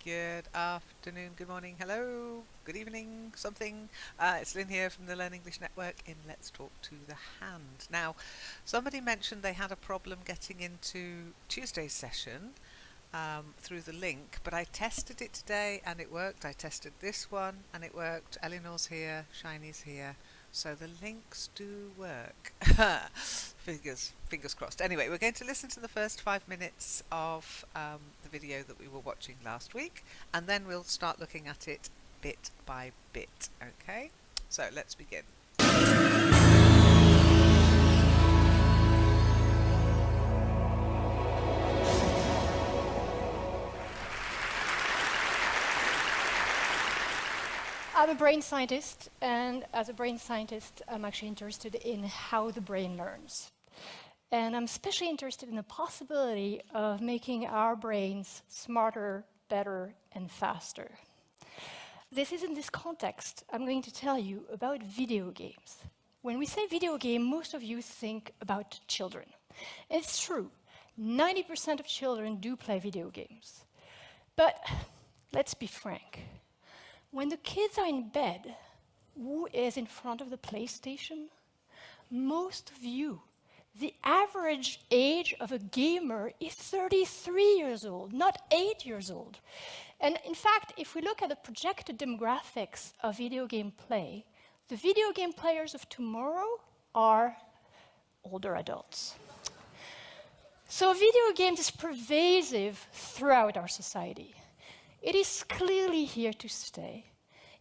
Good afternoon, good morning, hello, good evening, something. It's Lynn here from the Learn English Network in Let's Talk to the Hand. Now, somebody mentioned they had a problem getting into Tuesday's session through the link, but I tested it today and it worked. I tested this one and it worked. Eleanor's here, Shiny's here. So the links do work. Fingers crossed. Anyway, we're going to listen to the first 5 minutes of the video that we were watching last week, and then we'll start looking at it bit by bit. Okay? So let's begin. I'm a brain scientist, and as a brain scientist, I'm actually interested in how the brain learns. And I'm especially interested in the possibility of making our brains smarter, better, and faster. This is in this context I'm going to tell you about video games. When we say video game, most of you think about children. It's true, 90% of children do play video games. But let's be frank. When the kids are in bed, who is in front of the PlayStation? Most of you. The average age of a gamer is 33 years old, not 8 years old. And in fact, if we look at the projected demographics of video game play, the video game players of tomorrow are older adults. So video games is pervasive throughout our society. It is clearly here to stay.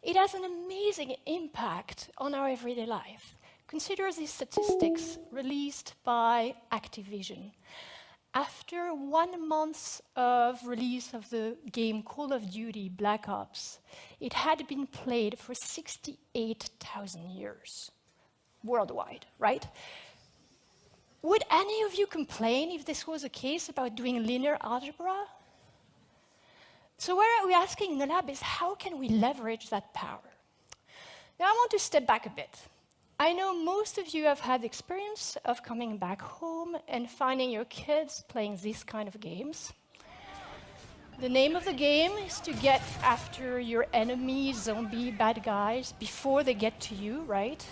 It has an amazing impact on our everyday life. Consider these statistics released by Activision. After 1 month of release of the game Call of Duty Black Ops, it had been played for 68,000 years worldwide, right? Would any of you complain if this was a case about doing linear algebra? So what we're asking in the lab is how can we leverage that power? Now I want to step back a bit. I know most of you have had the experience of coming back home and finding your kids playing these kind of games. The name of the game is to get after your enemy, zombie, bad guys before they get to you, right?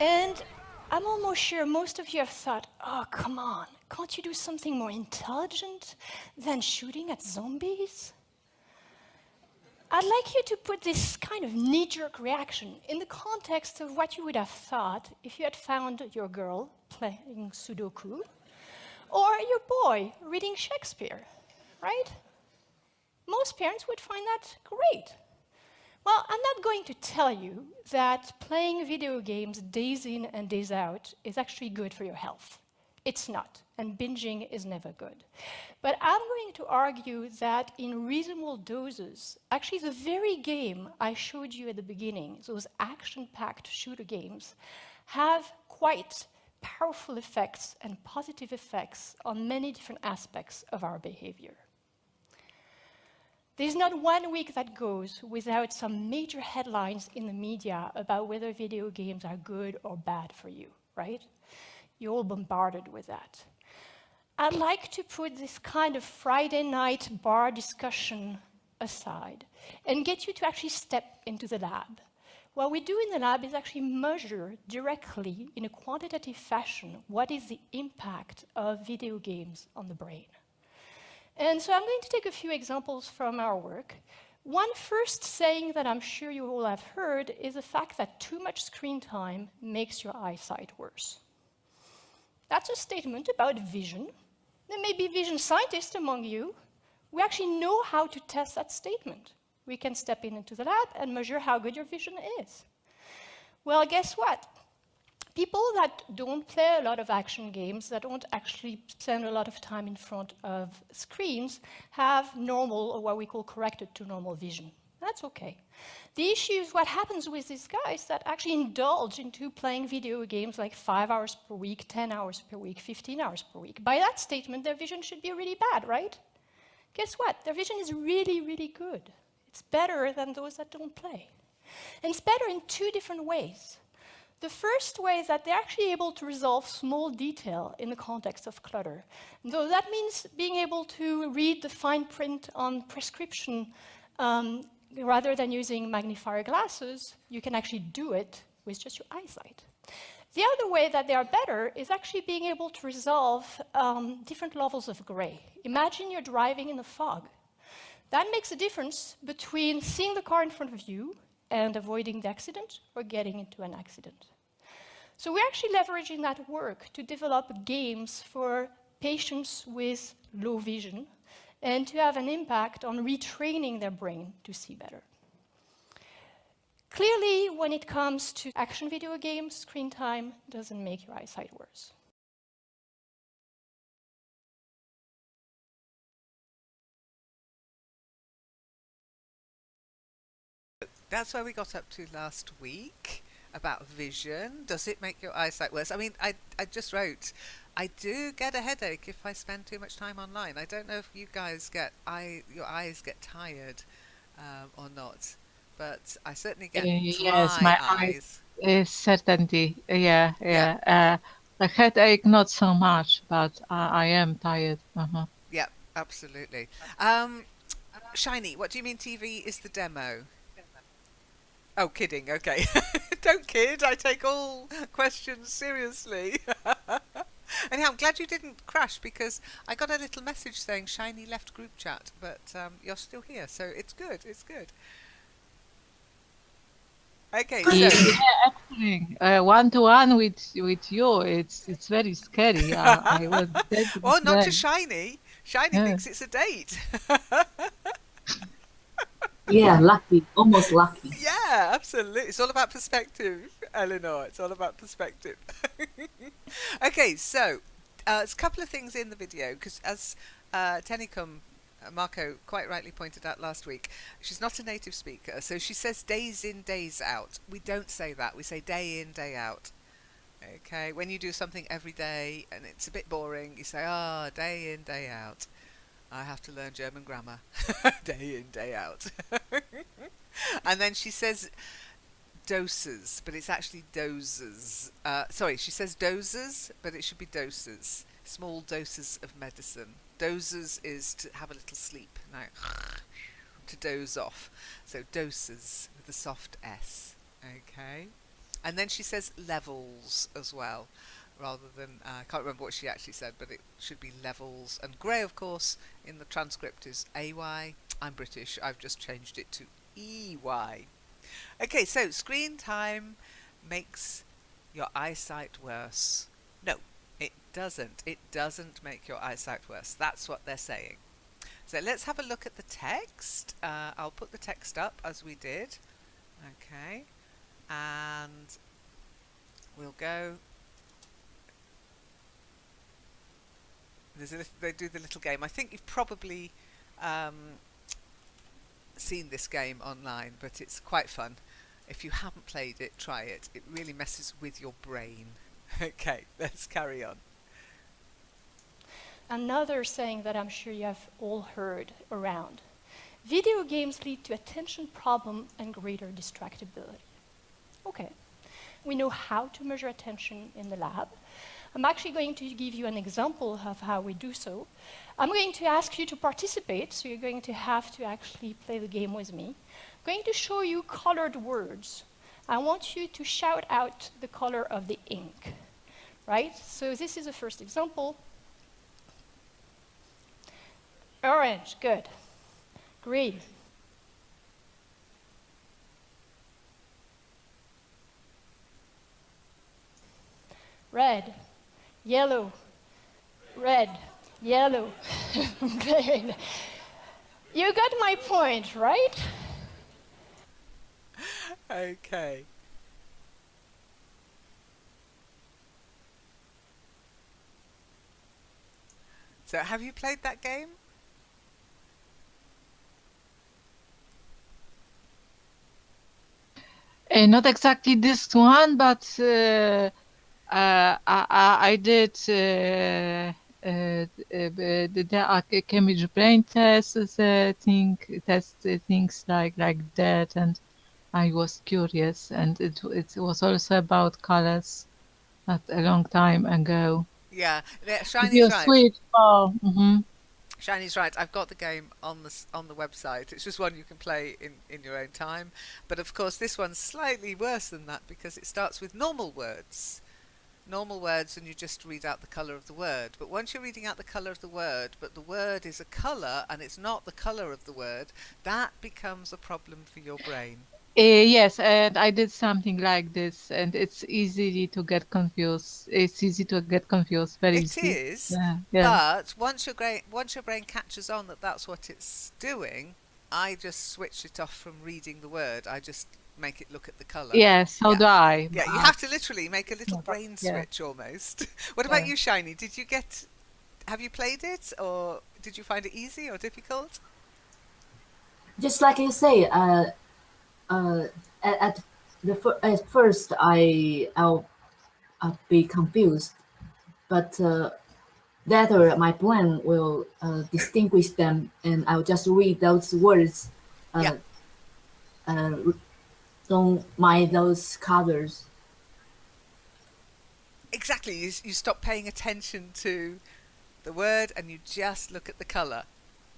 And I'm almost sure most of you have thought, oh, come on, can't you do something more intelligent than shooting at zombies? I'd like you to put this kind of knee-jerk reaction in the context of what you would have thought if you had found your girl playing Sudoku or your boy reading Shakespeare, right? Most parents would find that great. Well, I'm not going to tell you that playing video games days in and days out is actually good for your health. It's not, and binging is never good. But I'm going to argue that in reasonable doses, actually the very game I showed you at the beginning, those action-packed shooter games, have quite powerful effects and positive effects on many different aspects of our behavior. There's not 1 week that goes without some major headlines in the media about whether video games are good or bad for you, right? You're all bombarded with that. I'd like to put this kind of Friday night bar discussion aside and get you to actually step into the lab. What we do in the lab is actually measure directly in a quantitative fashion what is the impact of video games on the brain. And so I'm going to take a few examples from our work. One first saying that I'm sure you all have heard is the fact that too much screen time makes your eyesight worse. That's a statement about vision. There may be vision scientists among you. We actually know how to test that statement. We can step into the lab and measure how good your vision is. Well, guess what? People that don't play a lot of action games, that don't actually spend a lot of time in front of screens, have normal, or what we call corrected to normal vision. That's okay. The issue is what happens with these guys that actually indulge into playing video games like 5 hours per week, 10 hours per week, 15 hours per week. By that statement, their vision should be really bad, right? Guess what? Their vision is really, really good. It's better than those that don't play. And it's better in 2 different ways. The first way is that they're actually able to resolve small detail in the context of clutter. So that means being able to read the fine print on prescription rather than using magnifier glasses. You can actually do it with just your eyesight. The other way that they are better is actually being able to resolve different levels of gray. Imagine you're driving in the fog. That makes a difference between seeing the car in front of you and avoiding the accident or getting into an accident. So we're actually leveraging that work to develop games for patients with low vision and to have an impact on retraining their brain to see better. Clearly, when it comes to action video games, screen time doesn't make your eyesight worse. That's where we got up to last week about vision. Does it make your eyesight worse? I mean, I just wrote, I do get a headache if I spend too much time online. I don't know if you guys get your eyes get tired or not, but I certainly get Yes, dry my eyes eyes. is certainty. Yeah, Yeah, yeah. The headache, not so much, but I am tired. yeah, absolutely. Shiny, what do you mean TV is the demo? Oh, kidding. Okay. Don't kid. I take all questions seriously. Anyhow, I'm glad you didn't crash because I got a little message saying Shiny left group chat, but you're still here, so it's good. It's good. Okay, so Yeah, actually, one-to-one with you, it's very scary. I was dead well, not to afraid. Shiny. Shiny Yeah. thinks it's a date. Yeah, lucky, almost lucky. Yeah, absolutely. It's all about perspective, Eleanor. It's all about perspective. Okay, so there's a couple of things in the video because, as Tenicum Marco quite rightly pointed out last week, she's not a native speaker, so she says days in, days out. We don't say that. We say day in, day out. Okay, when you do something every day and it's a bit boring, you say, "Ah, day in, day out." I have to learn German grammar, day in, day out. And then she says doses, but it's actually doses. Sorry, she says doses, but it should be doses. Small doses of medicine. Doses is to have a little sleep. Now, to doze off. So doses with a soft S. Okay. And then she says levels as well, rather than, I can't remember what she actually said, but it should be levels. And grey, of course, in the transcript is AY. I'm British, I've just changed it to EY. Okay, so screen time makes your eyesight worse. No, it doesn't. It doesn't make your eyesight worse. That's what they're saying. So let's have a look at the text. I'll put the text up as we did. Okay, and we'll go. They do the little game. I think you've probably seen this game online, but it's quite fun. If you haven't played it, try it. It really messes with your brain. Okay, let's carry on. Another saying that I'm sure you have all heard around. Video games lead to attention problem and greater distractibility. Okay, we know how to measure attention in the lab. I'm actually going to give you an example of how we do so. I'm going to ask you to participate, so you're going to have to actually play the game with me. I'm going to show you colored words. I want you to shout out the color of the ink, right? So this is the first example. Orange, good. Green. Red. Yellow. Red. Yellow. Green. You got my point, right? Okay. So have you played that game? Not exactly this one, but I did the Cambridge brain test, things like that, and I was curious, and it was also about colors not a long time ago. Yeah, If Shiny's you right. switch, oh, Shiny's right. I've got the game on the website. It's just one you can play in your own time. But of course, this one's slightly worse than that because it starts with normal words. Normal words, and you just read out the colour of the word. But once you're reading out the colour of the word, but the word is a colour and it's not the colour of the word, that becomes a problem for your brain. Yes, and I did something like this, and it's easy to get confused. It's easy to get confused, very It easy. is, Yeah, yeah. but once your brain catches on that that's what it's doing, I just switch it off from reading the word. I just make it look at the colour. Yes, so Yeah. do I, Yeah, you but have to literally make a little yeah, brain yeah, switch almost. What about yeah. you, Shiny? Have you played it, or did you find it easy or difficult? Just like you say, uh, at first I'll be confused, but later my brain will distinguish them, and I'll just read those words. Yeah, Uh, uh, don't mind those colors. exactly. You stop paying attention to the word and you just look at the colour.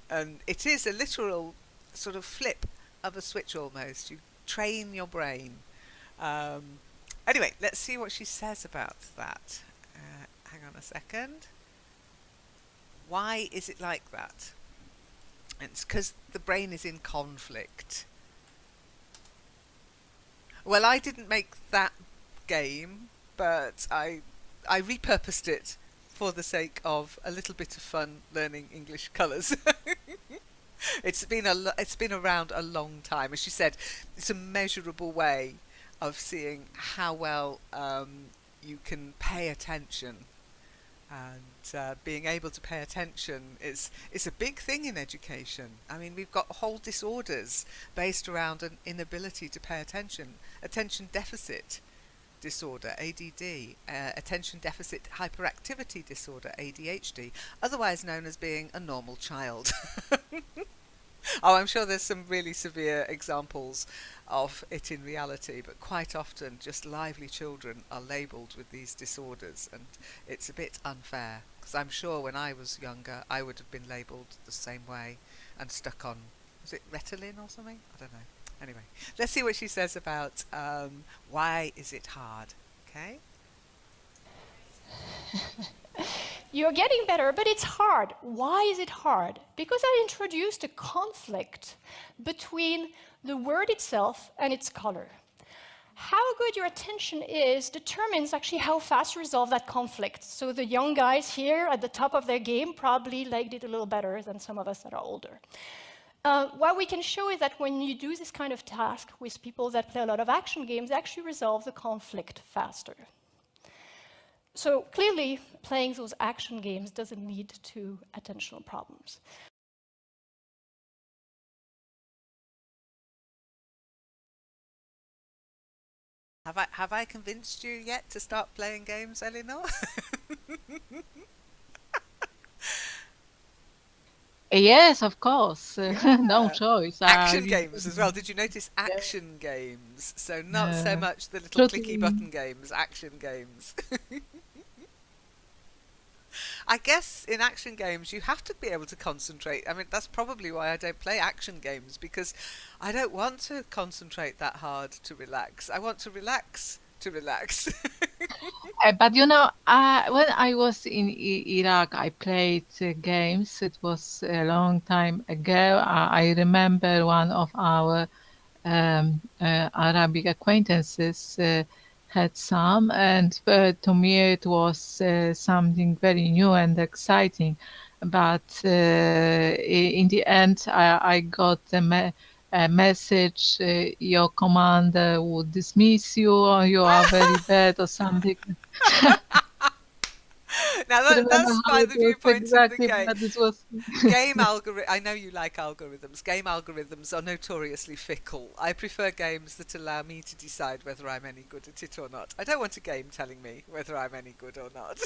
And it is a literal sort of flip of a switch almost. You train your brain. Um, anyway, let's see what she says about that. Hang on a second. Why is it like that? It's because the brain is in conflict. Well, I didn't make that game, but I repurposed it for the sake of a little bit of fun learning English colours. It's been around a long time. As she said, it's a measurable way of seeing how well you can pay attention. And being able to pay attention is a big thing in education. I mean, we've got whole disorders based around an inability to pay attention. Attention deficit disorder, ADD, attention deficit hyperactivity disorder, ADHD, otherwise known as being a normal child. Oh, I'm sure there's some really severe examples of it in reality, but quite often just lively children are labelled with these disorders, and it's a bit unfair because I'm sure when I was younger I would have been labelled the same way and stuck on, was it Ritalin or something? I don't know. Anyway, let's see what she says about why is it hard, okay? You're getting better, but it's hard. Why is it hard? Because I introduced a conflict between the word itself and its color. How good your attention is determines actually how fast you resolve that conflict. So the young guys here at the top of their game probably liked it a little better than some of us that are older. What we can show is that when you do this kind of task with people that play a lot of action games, they actually resolve the conflict faster. So clearly, playing those action games doesn't lead to attentional problems. Have I convinced you yet to start playing games, Eleanor? Yes, of course. No Yeah. choice. Action You games as well. Did you notice yeah, action games? So not so much the little clicky shooting. button games, action games. I guess in action games you have to be able to concentrate. I mean, that's probably why I don't play action games because I don't want to concentrate that hard to relax. I want to relax to relax. But when I was in Iraq, I played games. It was a long time ago. I remember one of our Arabic acquaintances had some, and to me it was something very new and exciting. But in the end, I got a message: your commander would dismiss you, or you are very bad, or something. Now I remember that's how by it the was viewpoint of the exactly, game. but this was Game algorithm. I know you like algorithms. Game algorithms are notoriously fickle. I prefer games that allow me to decide whether I'm any good at it or not. I don't want a game telling me whether I'm any good or not.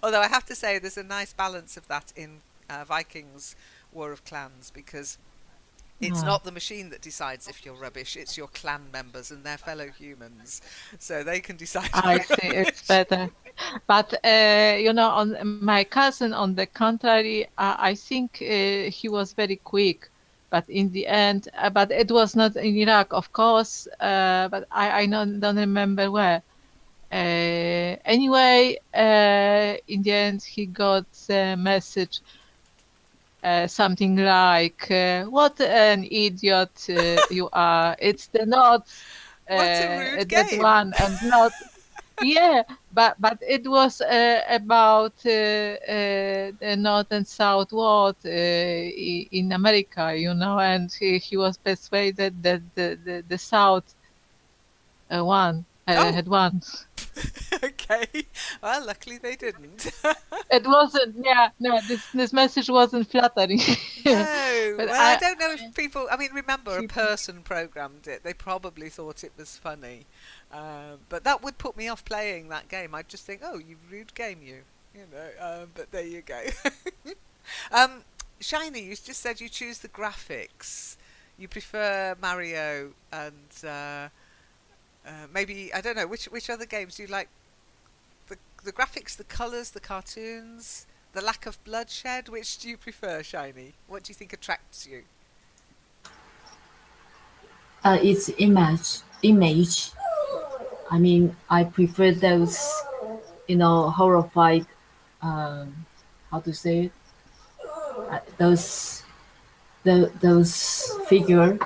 Although I have to say, there's a nice balance of that in Vikings War of Clans because It's Ah, not the machine that decides if you're rubbish, it's your clan members and their fellow humans. So they can decide I you're see. It's rubbish. better. But on my cousin, on the contrary, I think he was very quick. But in the end, but it was not in Iraq, of course. But I don't remember where. Anyway, in the end, he got a message, something like, "What an idiot you are! It's the notes, What a rude that game. one, and not." Yeah, but it was about the North and South War in America, and he was persuaded that the South won, Oh, had won. okay. Well, luckily they didn't. It wasn't, yeah, no, this message wasn't flattering. No. But Well, I don't know if people. I mean, remember, a he, person programmed it. They probably thought it was funny. But that would put me off playing that game. I'd just think, oh, you rude game, you. But there you go. um, Shiny, you just said you choose the graphics. You prefer Mario and maybe, I don't know, which other games do you like? The graphics, the colours, the cartoons, the lack of bloodshed. Which do you prefer, Shiny? What do you think attracts you? It's image. I mean, I prefer those, horrified. How to say it? Those those figure.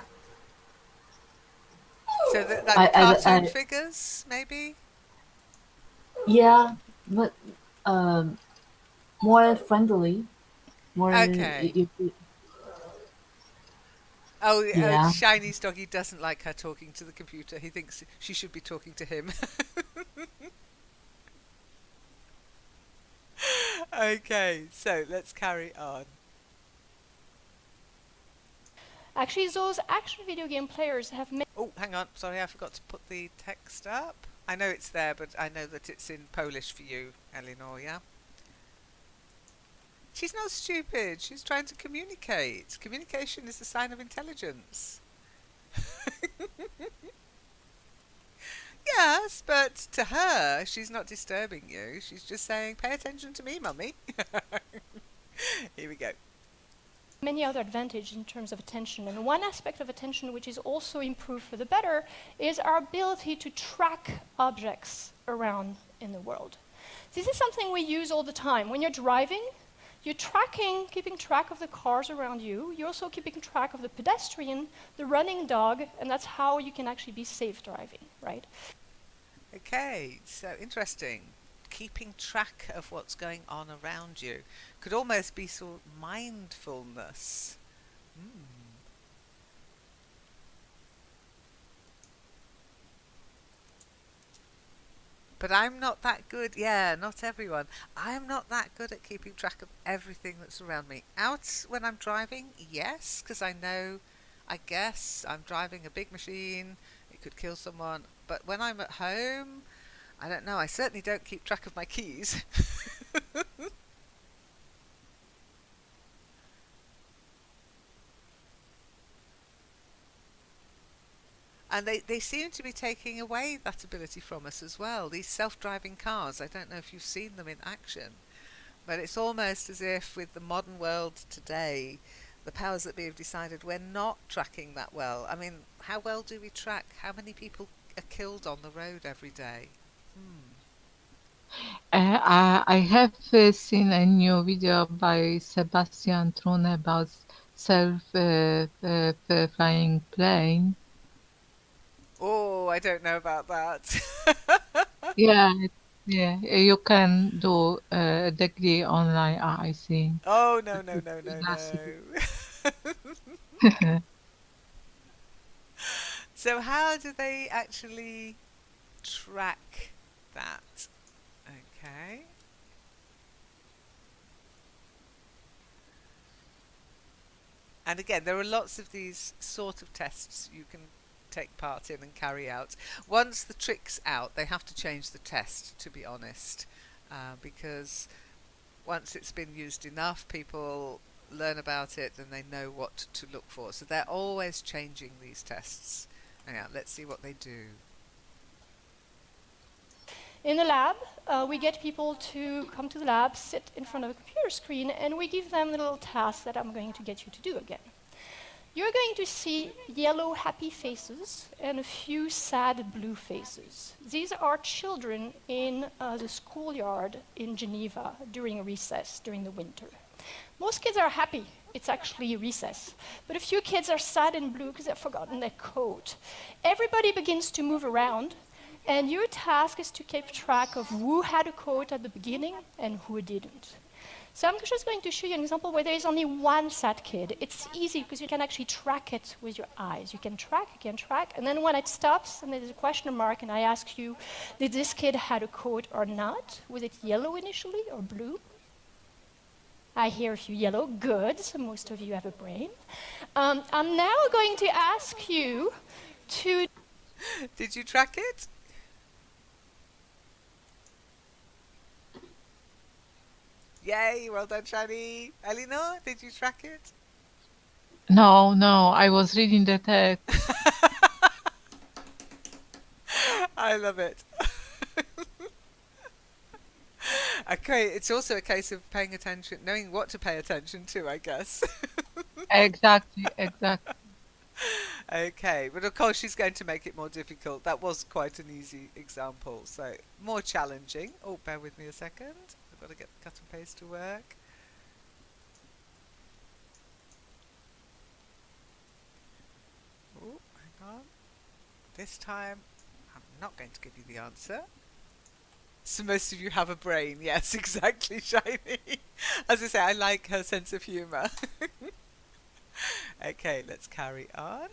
So like the cartoon I figures, maybe. yeah, but um, more friendly, more Okay. Oh, yeah. Shiny's doggy doesn't like her talking to the computer. He thinks she should be talking to him. Okay, so let's carry on. Actually, those action video game players have many Oh, hang on. Sorry, I forgot to put the text up. I know it's there, but I know that it's in Polish for you, Eleanor, yeah? She's not stupid. She's trying to communicate. Communication is a sign of intelligence. Yes, but to her, she's not disturbing you. She's just saying, pay attention to me, mummy. Here we go. many other advantages in terms of attention. And one aspect of attention which is also improved for the better is our ability to track objects around in the world. This is something we use all the time. When you're driving, you're keeping track of the cars around you. You're also keeping track of the pedestrian, the running dog, and that's how you can actually be safe driving, right? Okay, so interesting. Keeping track of what's going on around you could almost be sort of mindfulness. Mm. But I'm not that good. Yeah, not everyone. I'm not that good at keeping track of everything that's around me. Out when I'm driving, yes, because I guess I'm driving a big machine. It could kill someone. But when I'm at home, I don't know. I certainly don't keep track of my keys. And they seem to be taking away that ability from us as well. These self-driving cars, I don't know if you've seen them in action, but it's almost as if with the modern world today, the powers that be have decided we're not tracking that well. I mean, how well do we track how many people are killed on the road every day? Hmm. I have seen a new video by Sebastian Thrun about self-flying plane. Oh, I don't know about that. Yeah, yeah, you can do a degree online, I think. Oh, But no, no, it's no, no, university. no. So how do they actually track that? Okay. And again, there are lots of these sort of tests you can take part in and carry out. Once the trick's out, they have to change the test, to be honest, because once it's been used enough, people learn about it and they know what to look for. So they're always changing these tests. Now, let's see what they do. In the lab, we get people to come to the lab, sit in front of a computer screen, and we give them the little task that I'm going to get you to do again. You're going to see yellow happy faces and a few sad blue faces. These are children in the schoolyard in Geneva during recess, during the winter. Most kids are happy. It's actually recess. But a few kids are sad and blue because they've forgotten their coat. Everybody begins to move around, and your task is to keep track of who had a coat at the beginning and who didn't. So I'm just going to show you an example where there is only one sad kid. It's easy because you can actually track it with your eyes. You can track, and then when it stops and there's a question mark and I ask you, did this kid had a coat or not? Was it yellow initially or blue? I hear a few yellow, good, so most of you have a brain. I'm now going to ask you to... Did you track it? Yay, well done, Shani. Elinor, did you track it? No, I was reading the text. I love it. Okay, it's also a case of paying attention, knowing what to pay attention to, I guess. Exactly. Okay, but of course she's going to make it more difficult. That was quite an easy example, so more challenging. Oh, bear with me a second. I've got to get the cut and paste to work. Oh, hang on. This time, I'm not going to give you the answer. So most of you have a brain. Yes, exactly, Shiny. As I say, I like her sense of humour. Okay, let's carry on.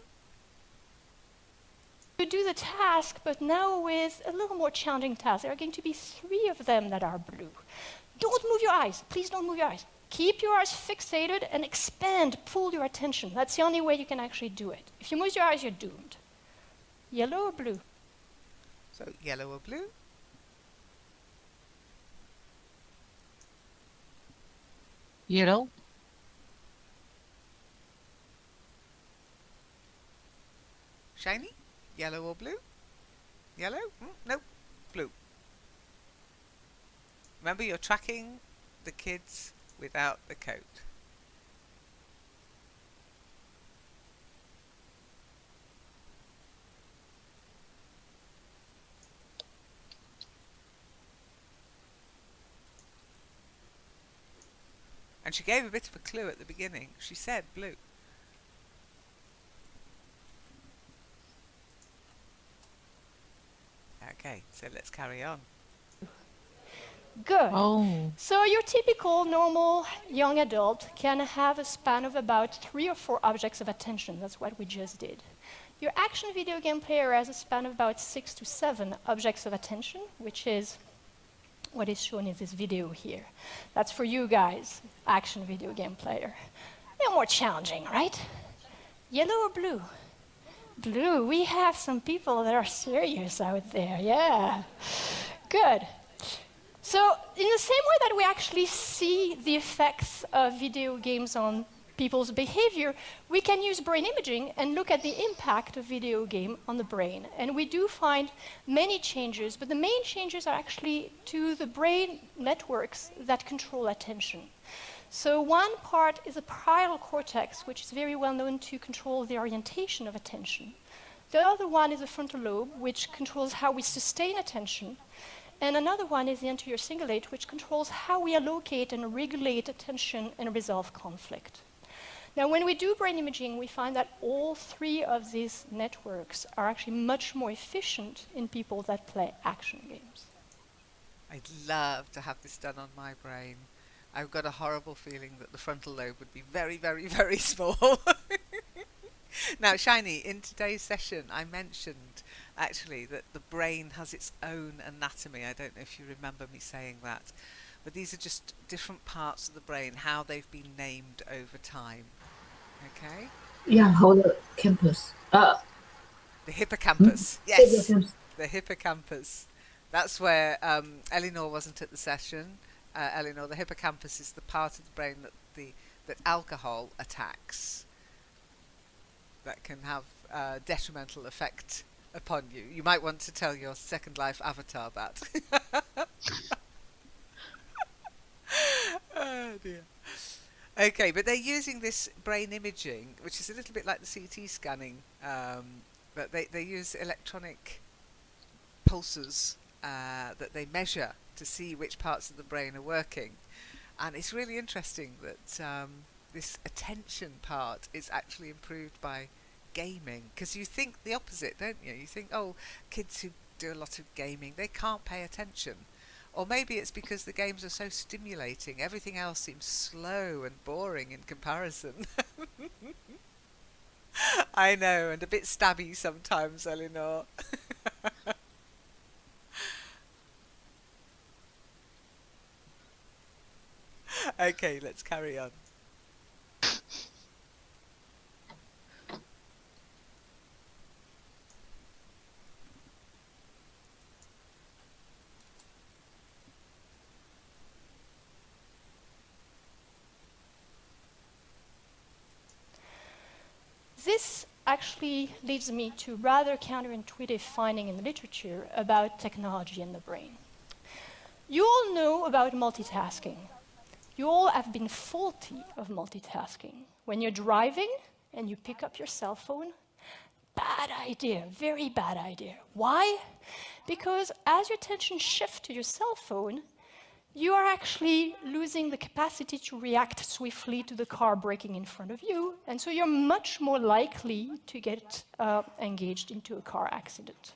You do the task, but now with a little more challenging task. There are going to be 3 of them that are blue. Don't move your eyes. Please don't move your eyes. Keep your eyes fixated and expand, pull your attention. That's the only way you can actually do it. If you move your eyes, you're doomed. Yellow or blue? So, yellow or blue? Yellow. Shiny? Yellow or blue? Yellow? Nope. Blue. Remember, you're tracking the kids without the coat. And she gave a bit of a clue at the beginning. She said blue. Okay, so let's carry on. Good. Oh, So your typical normal young adult can have a span of about 3 or 4 objects of attention. That's what we just did. Your action video game player has a span of about 6 to 7 objects of attention, which is what is shown in this video here. That's for you guys, action video game player. They're more challenging, right? Yellow or blue? Blue. We have some people that are serious out there, yeah. Good. So in the same way that we actually see the effects of video games on people's behavior, we can use brain imaging and look at the impact of video game on the brain. And we do find many changes, but the main changes are actually to the brain networks that control attention. So one part is the parietal cortex, which is very well known to control the orientation of attention. The other one is the frontal lobe, which controls how we sustain attention. And another one is the anterior cingulate, which controls how we allocate and regulate attention and resolve conflict. Now, when we do brain imaging, we find that all 3 of these networks are actually much more efficient in people that play action games. I'd love to have this done on my brain. I've got a horrible feeling that the frontal lobe would be very, very, very small. Now, Shiny, in today's session, I mentioned actually that the brain has its own anatomy. I don't know if you remember me saying that. But these are just different parts of the brain, how they've been named over time. Okay? Yeah, hold the campus. The hippocampus. Yes, the hippocampus. That's where Elinor wasn't at the session. Elinor, the hippocampus is the part of the brain that the that alcohol attacks that can have a detrimental effect upon you. You might want to tell your Second Life avatar that. Oh dear. Okay, but they're using this brain imaging, which is a little bit like the CT scanning, but they use electronic pulses that they measure to see which parts of the brain are working. And it's really interesting that this attention part is actually improved by gaming, because you think the opposite, don't you? You think, oh, kids who do a lot of gaming, they can't pay attention. Or maybe it's because the games are so stimulating, everything else seems slow and boring in comparison. I know, and a bit stabby sometimes, Eleanor. Okay, let's carry on. This actually leads me to a rather counterintuitive finding in the literature about technology and the brain. You all know about multitasking. You all have been faulty of multitasking. When you're driving and you pick up your cell phone, bad idea, very bad idea. Why? Because as your attention shifts to your cell phone, you are actually losing the capacity to react swiftly to the car braking in front of you, and so you're much more likely to get engaged into a car accident.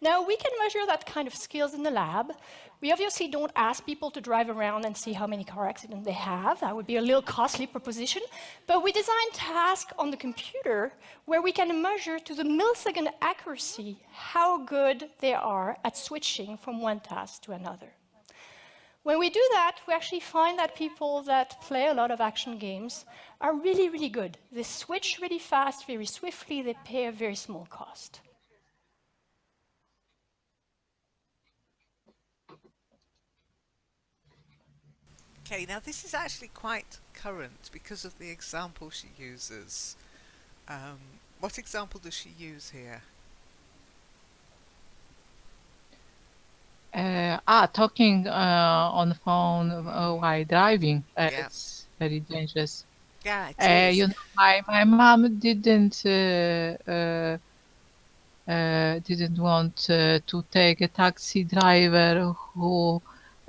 Now, we can measure that kind of skills in the lab. We obviously don't ask people to drive around and see how many car accidents they have. That would be a little costly proposition. But we design tasks on the computer where we can measure to the millisecond accuracy how good they are at switching from one task to another. When we do that, we actually find that people that play a lot of action games are really, really good. They switch really fast, very swiftly, they pay a very small cost. Okay, now this is actually quite current because of the example she uses. What example does she use here? Talking on the phone while driving. Yeah. It's very dangerous. Yeah, it is. My mom didn't want to take a taxi driver who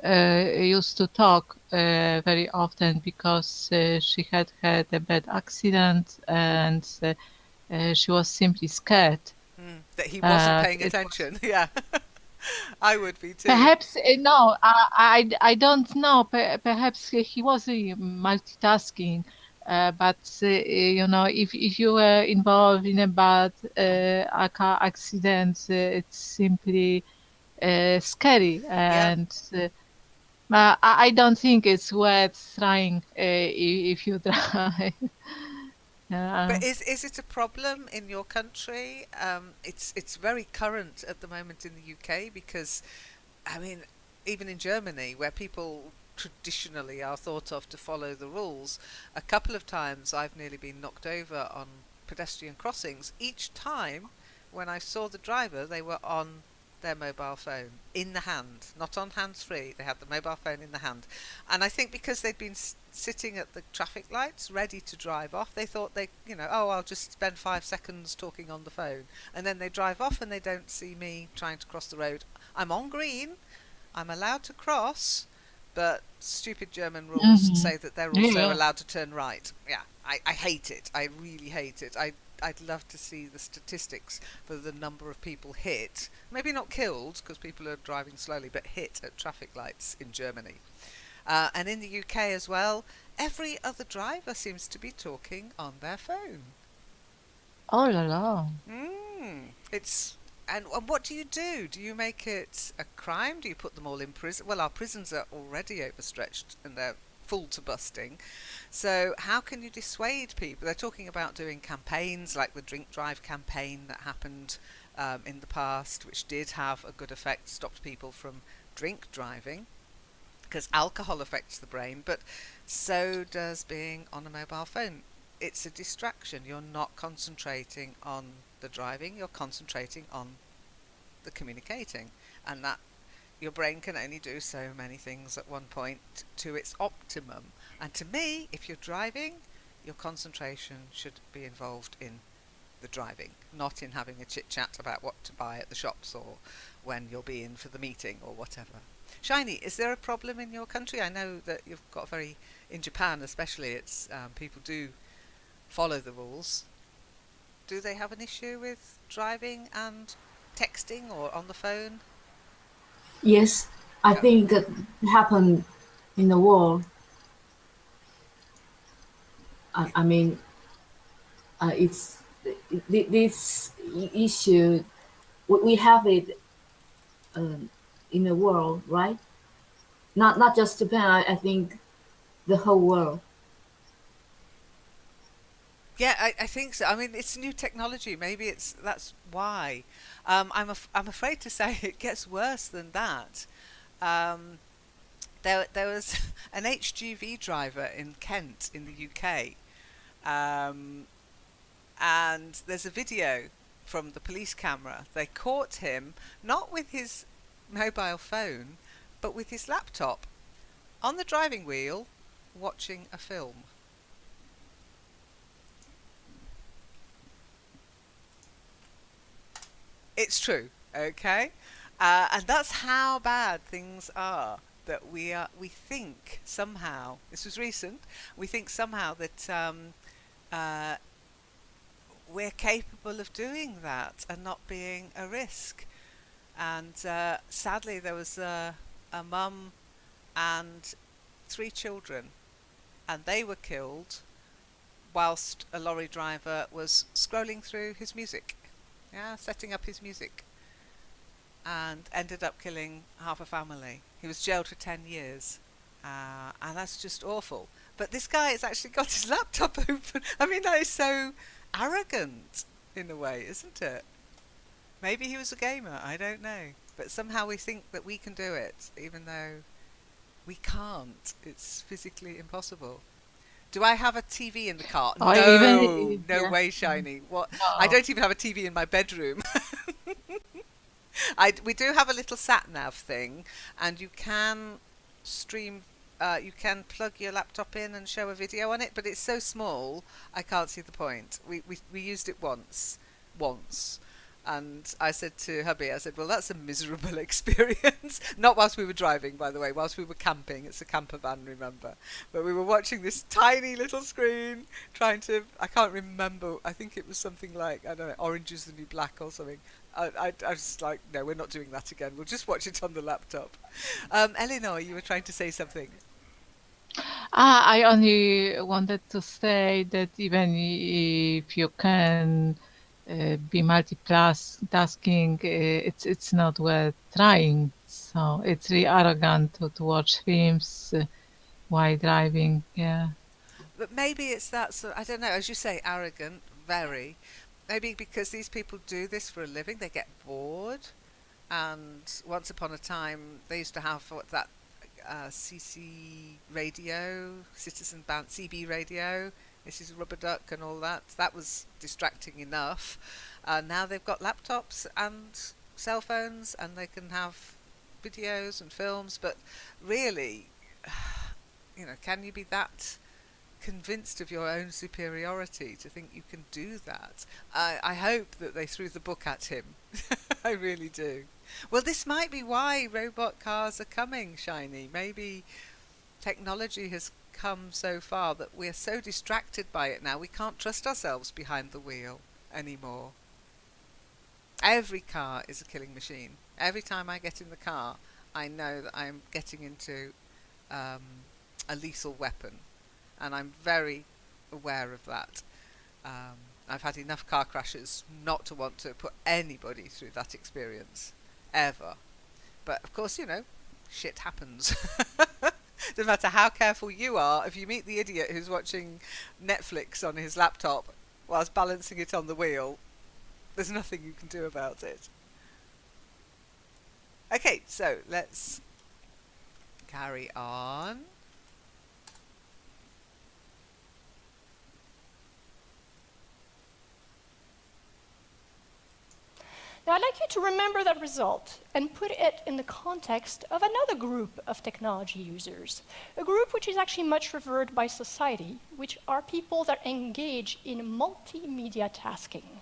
used to talk very often because she had had a bad accident and she was simply scared. That he wasn't paying It attention. Yeah. I would be too. Perhaps no, I don't know. Perhaps he was multitasking, but if you were involved in a bad a car accident, it's simply scary, Yeah. and I don't think it's worth trying if you try. But is it a problem in your country? It's very current at the moment in the UK because, I mean, even in Germany, where people traditionally are thought of to follow the rules, a couple of times I've nearly been knocked over on pedestrian crossings. Each time when I saw the driver, they were on their mobile phone in the hand, not on hands-free. They had the mobile phone in the hand. And I think because they'd been sitting at the traffic lights ready to drive off, they thought oh, I'll just spend 5 seconds talking on the phone. And then they drive off and they don't see me trying to cross the road. I'm on green, I'm allowed to cross, but stupid German rules Mhm. say that they're also Yeah. allowed to turn right. Yeah, I hate it. I really hate it. I'd love to see the statistics for the number of people hit, maybe not killed because people are driving slowly, but hit at traffic lights in Germany. And in the UK as well, every other driver seems to be talking on their phone. Oh la la. And what do you do? Do you make it a crime? Do you put them all in prison? Well, our prisons are already overstretched and they're full to busting. So how can you dissuade people? They're talking about doing campaigns like the drink drive campaign that happened in the past, which did have a good effect, stopped people from drink driving. because alcohol affects the brain, but so does being on a mobile phone. It's a distraction. You're not concentrating on the driving, you're concentrating on the communicating, and that your brain can only do so many things at one point to its optimum. And to me, if you're driving, your concentration should be involved in the driving, not in having a chit chat about what to buy at the shops or when you'll be in for the meeting or whatever. Shiny, is there a problem in your country? I know that you've got in Japan especially, it's people do follow the rules. Do they have an issue with driving and texting or on the phone? Yes, I Yeah. think it happened in the world. I mean, it's this issue. We have it in the world, right? Not just Japan. I think the whole world. Yeah, I think so. I mean, it's new technology. Maybe that's why. I'm afraid to say it gets worse than that. Um, there was an HGV driver in Kent in the UK, um, and there's a video from the police camera. They caught him not with his mobile phone, but with his laptop on the driving wheel, watching a film. It's true, okay? And that's how bad things are. That we think somehow, this was recent, we think somehow that uh, we're capable of doing that and not being a risk. And sadly, there was a mum and 3 children, and they were killed whilst a lorry driver was scrolling through his music, yeah, setting up his music, and ended up killing half a family. He was jailed for 10 years, and that's just awful. But this guy has actually got his laptop open. I mean, that is so arrogant in a way, isn't it? Maybe he was a gamer, I don't know. But somehow we think that we can do it, even though we can't. It's physically impossible. Do I have a TV in the car? Or No, even no yeah. way, Shiny. What? I No. don't even have a TV in my bedroom. We do have a little sat nav thing, and you can stream. You can plug your laptop in and show a video on it, but it's so small, I can't see the point. We used it once, and I said to hubby, I said, well, that's a miserable experience. Not whilst we were driving, by the way, whilst we were camping. It's a camper van, remember? But we were watching this tiny little screen, I can't remember, I think it was something like, I don't know, Orange is the New Black or something. I was like, no, we're not doing that again. We'll just watch it on the laptop. Eleanor, you were trying to say something. I only wanted to say that even if you can be multitasking, it's not worth trying. So it's really arrogant to watch films while driving. Yeah. But maybe it's that sort, I don't know, as you say, arrogant, very. Maybe because these people do this for a living, they get bored. And once upon a time, they used to have that CC radio, Citizen Band CB radio, Mrs. Rubber Duck and all that. That was distracting enough. Now they've got laptops and cell phones, and they can have videos and films. But really, can you be that convinced of your own superiority to think you can do that? I hope that they threw the book at him. I really do. Well, this might be why robot cars are coming, Shiny. Maybe technology has come so far that we're so distracted by it now we can't trust ourselves behind the wheel anymore. Every car is a killing machine. Every time I get in the car, I know that I'm getting into a lethal weapon, and I'm very aware of that. I've had enough car crashes not to want to put anybody through that experience, ever. But of course, shit happens. No matter how careful you are, if you meet the idiot who's watching Netflix on his laptop whilst balancing it on the wheel, there's nothing you can do about it. Okay, so let's Carry on. Now, I'd like you to remember that result and put it in the context of another group of technology users, a group which is actually much revered by society, which are people that engage in multimedia tasking.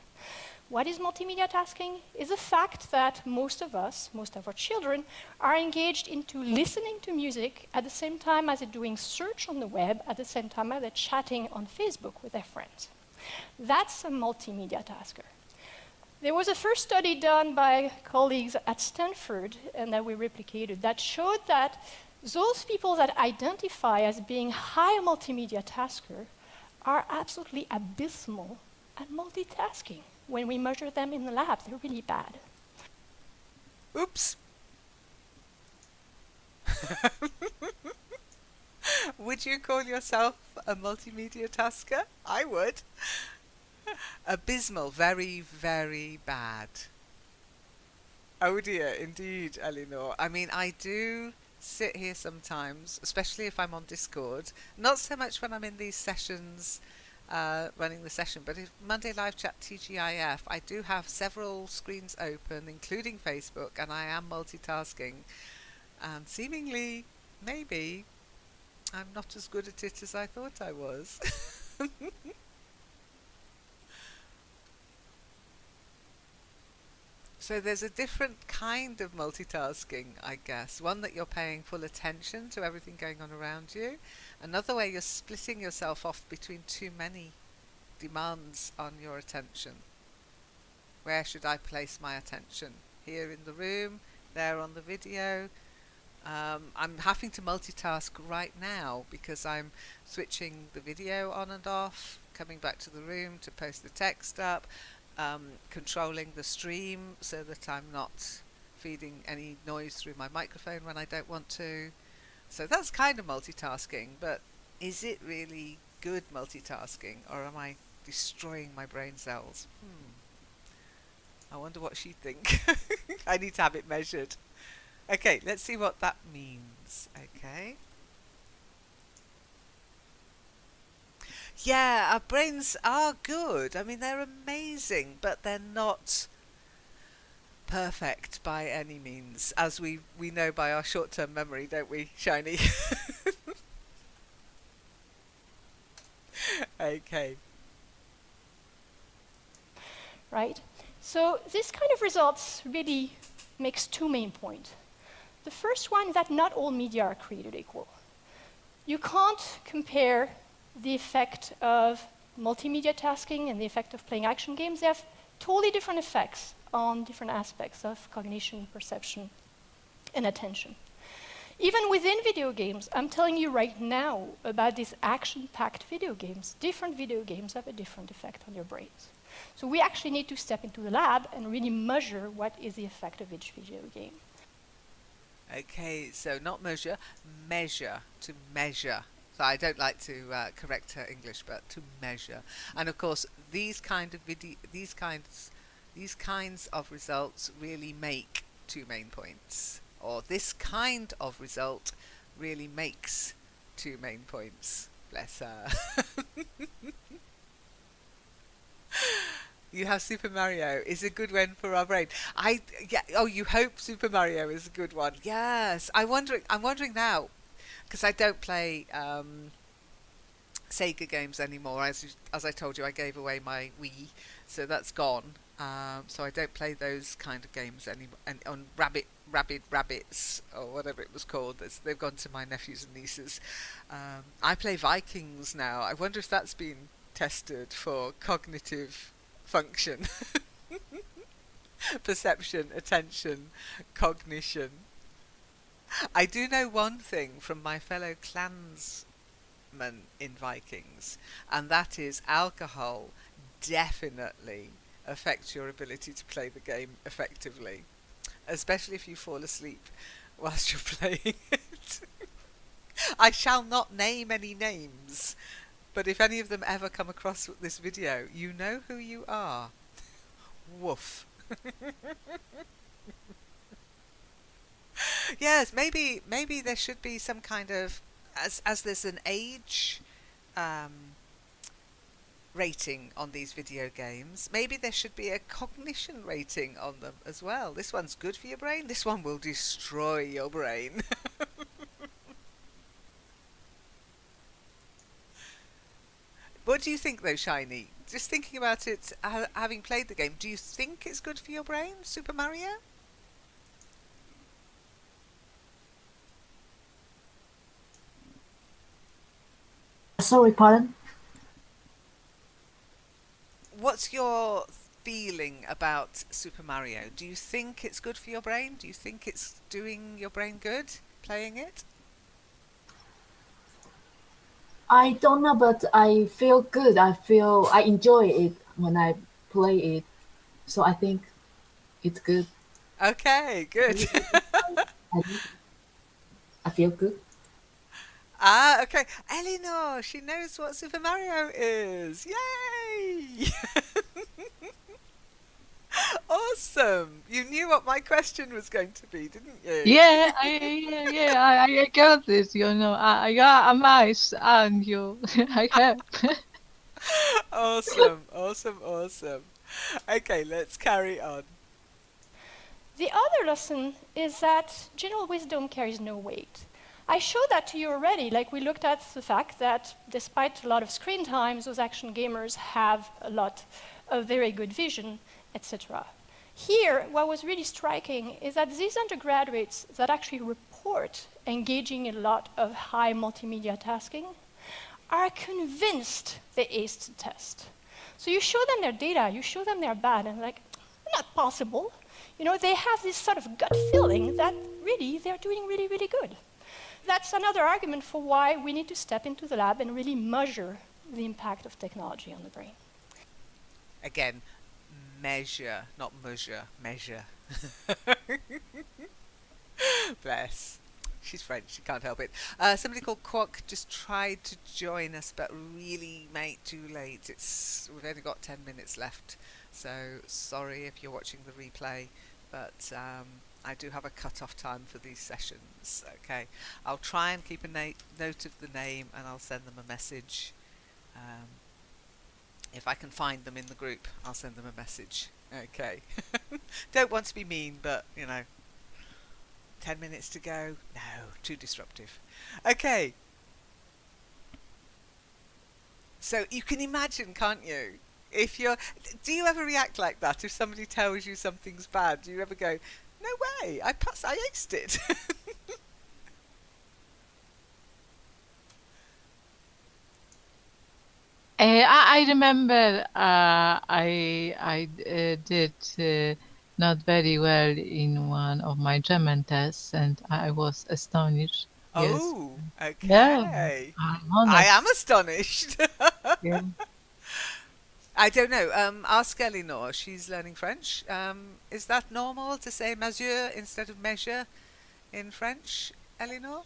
What is multimedia tasking? Is the fact that most of us, most of our children, are engaged into listening to music at the same time as they're doing search on the web, at the same time as they're chatting on Facebook with their friends. That's a multimedia tasker. There was a first study done by colleagues at Stanford, and that we replicated, that showed that those people that identify as being high multimedia tasker are absolutely abysmal at multitasking. When we measure them in the lab, they're really bad. Oops. Would you call yourself a multimedia tasker? I would. Abysmal, very, very bad. Oh dear, indeed, Eleanor. I mean, I do sit here sometimes, especially if I'm on Discord. Not so much when I'm in these sessions, running the session, but if Monday Live Chat TGIF, I do have several screens open, including Facebook, and I am multitasking. And seemingly, maybe, I'm not as good at it as I thought I was. So there's a different kind of multitasking, I guess. One that you're paying full attention to everything going on around you. Another way you're splitting yourself off between too many demands on your attention. Where should I place my attention? Here in the room, there on the video. I'm having to multitask right now because I'm switching the video on and off, coming back to the room to post the text up, controlling the stream so that I'm not feeding any noise through my microphone when I don't want to. So that's kind of multitasking, but is it really good multitasking, or am I destroying my brain cells? I wonder what she'd think. I need to have it measured. Okay, let's see what that means. Okay. Yeah, our brains are good. I mean, they're amazing, but they're not perfect by any means, as we know by our short-term memory, don't we, Shiny? Okay. Right? So this kind of results really makes two main points. The first one is that not all media are created equal. You can't compare the effect of multimedia tasking and the effect of playing action games. They have totally different effects on different aspects of cognition, perception, and attention. Even within video games, I'm telling you right now about these action-packed video games. Different video games have a different effect on your brains. So we actually need to step into the lab and really measure what is the effect of each video game. Okay, so not measure, measure, to measure. So I don't like to correct her English, but to measure. And of course, these kinds of results really make two main points. Or this kind of result really makes two main points. Bless her. You have Super Mario is a good one for our brain. Oh, you hope Super Mario is a good one. Yes. I'm wondering now, because I don't play Sega games anymore. As I told you, I gave away my Wii, so that's gone. So I don't play those kind of games anymore. And on Rabbits, or whatever it was called, they've gone to my nephews and nieces. I play Vikings now. I wonder if that's been tested for cognitive function. Perception, attention, cognition. I do know one thing from my fellow clansmen in Vikings, and that is alcohol definitely affects your ability to play the game effectively, especially if you fall asleep whilst you're playing it. I shall not name any names, but if any of them ever come across this video, you know who you are. Woof. Yes, maybe there should be some kind of, as there's an age rating on these video games, maybe there should be a cognition rating on them as well. This one's good for your brain, this one will destroy your brain. What do you think though, Shiny? Just thinking about it, having played the game, do you think it's good for your brain, Super Mario? Sorry, pardon. What's your feeling about Super Mario? Do you think it's good for your brain? Do you think it's doing your brain good playing it? I don't know, but I feel good. I enjoy it when I play it. So I think it's good. Okay, good. I, I feel good. Ah, okay. Eleanor, she knows what Super Mario is. Yay! Awesome. You knew what my question was going to be, didn't you? I got this, I got a mice and you, I have. Awesome, awesome, awesome. Okay, let's carry on. The other lesson is that general wisdom carries no weight. I showed that to you already, like we looked at the fact that despite a lot of screen times, those action gamers have a lot of very good vision, etc. Here, what was really striking is that these undergraduates that actually report engaging in a lot of high multimedia tasking are convinced they aced the test. So you show them their data, you show them they're bad, and they're like, not possible. They have this sort of gut feeling that really they're doing really, really good. That's another argument for why we need to step into the lab and really measure the impact of technology on the brain. Again, measure, not measure, measure. Bless. She's French, she can't help it. Somebody called Quok just tried to join us, but really, mate, too late. We've only got 10 minutes left, so sorry if you're watching the replay, but I do have a cut-off time for these sessions. Okay, I'll try and keep a note of the name, and I'll send them a message. If I can find them in the group, I'll send them a message. Okay. Don't want to be mean, but 10 minutes to go. No, too disruptive. Okay. So you can imagine, can't you? Do you ever react like that if somebody tells you something's bad? Do you ever go, no way, I aced it? I remember I did not very well in one of my German tests, and I was astonished. Yes. Oh, Yeah, okay. I'm I honest. am astonished. Yeah. I don't know. Ask Eleanor. She's learning French. Is that normal to say mesure instead of measure in French, Eleanor?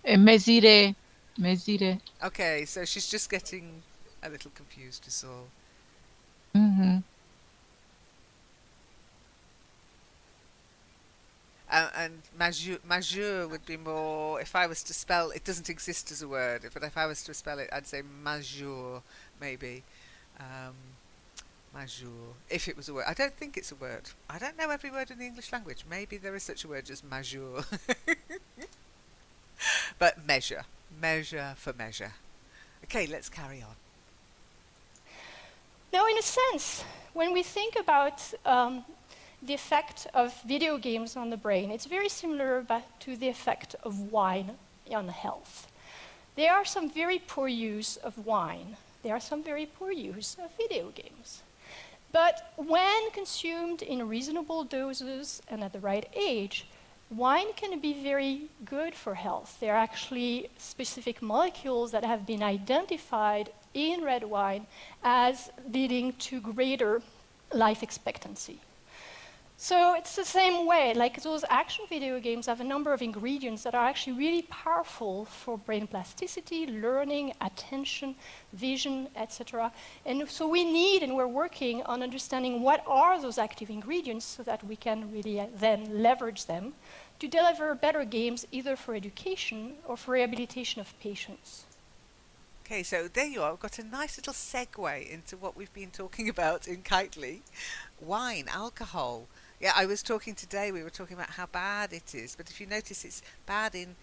Mesire, mesire. Okay, so she's just getting a little confused is all. Mm-hmm. And majeur would be more, if I was to spell, it doesn't exist as a word, but if I was to spell it, I'd say majeur, maybe. Um, majeur, if it was a word. I don't think it's a word. I don't know every word in the English language. Maybe there is such a word as majeur. But measure. Measure for measure. Okay, let's carry on. Now, in a sense, when we think about the effect of video games on the brain, it's very similar to the effect of wine on health. There are some very poor use of wine. There are some very poor use of video games. But when consumed in reasonable doses and at the right age, wine can be very good for health. There are actually specific molecules that have been identified in red wine as leading to greater life expectancy. So it's the same way, like those action video games have a number of ingredients that are actually really powerful for brain plasticity, learning, attention, vision, etc. And so we need, and we're working on understanding what are those active ingredients so that we can really then leverage them to deliver better games either for education or for rehabilitation of patients. Okay, so there you are. We've got a nice little segue into what we've been talking about in Kitely. Wine, alcohol. Yeah, I was talking today, we were talking about how bad it is, but if you notice, it's bad in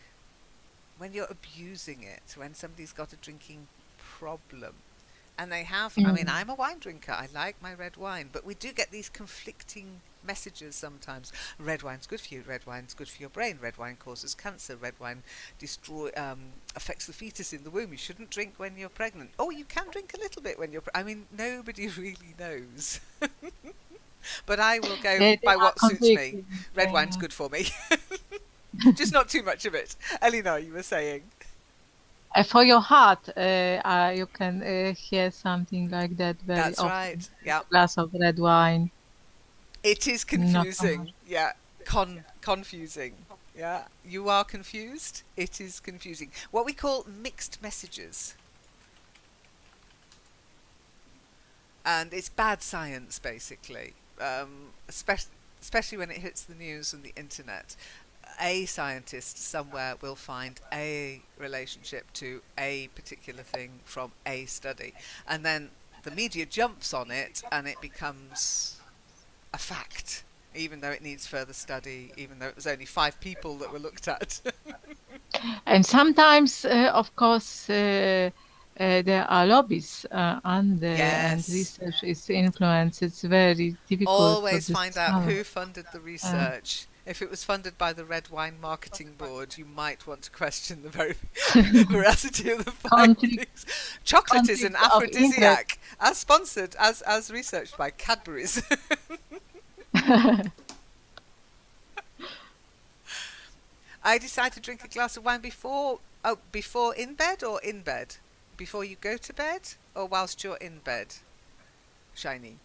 when you're abusing it, when somebody's got a drinking problem. And they have, I mean, I'm a wine drinker, I like my red wine, but we do get these conflicting messages sometimes. Red wine's good for you, red wine's good for your brain, red wine causes cancer, red wine affects the fetus in the womb, you shouldn't drink when you're pregnant. Oh, you can drink a little bit when you're I mean, nobody really knows. But I will go They by are what suits me. conflicting. Red wine's good for me. Just not too much of it. Elinor, you were saying. For your heart, you can hear something like that very That's often. right. Yeah. A glass of red wine. It is Not so much. confusing. Yeah. Confusing. Yeah. You are confused. It is confusing. What we call mixed messages. And it's bad science, basically. Especially when it hits the news and the internet. A scientist somewhere will find a relationship to a particular thing from a study, and then the media jumps on it and it becomes a fact, even though it needs further study, even though it was only 5 people that were looked at. And sometimes, of course, there are lobbies and Yes. research is influenced. It's very difficult to Always find out discover. who funded the research. If it was funded by the Red Wine Marketing Board, you might want to question the very veracity of the findings. Chocolate is an Conflict of interest. aphrodisiac, as sponsored, as researched by Cadbury's. I decide to drink a glass of wine before in bed or in bed? Before you go to bed or whilst you're in bed? Shiny.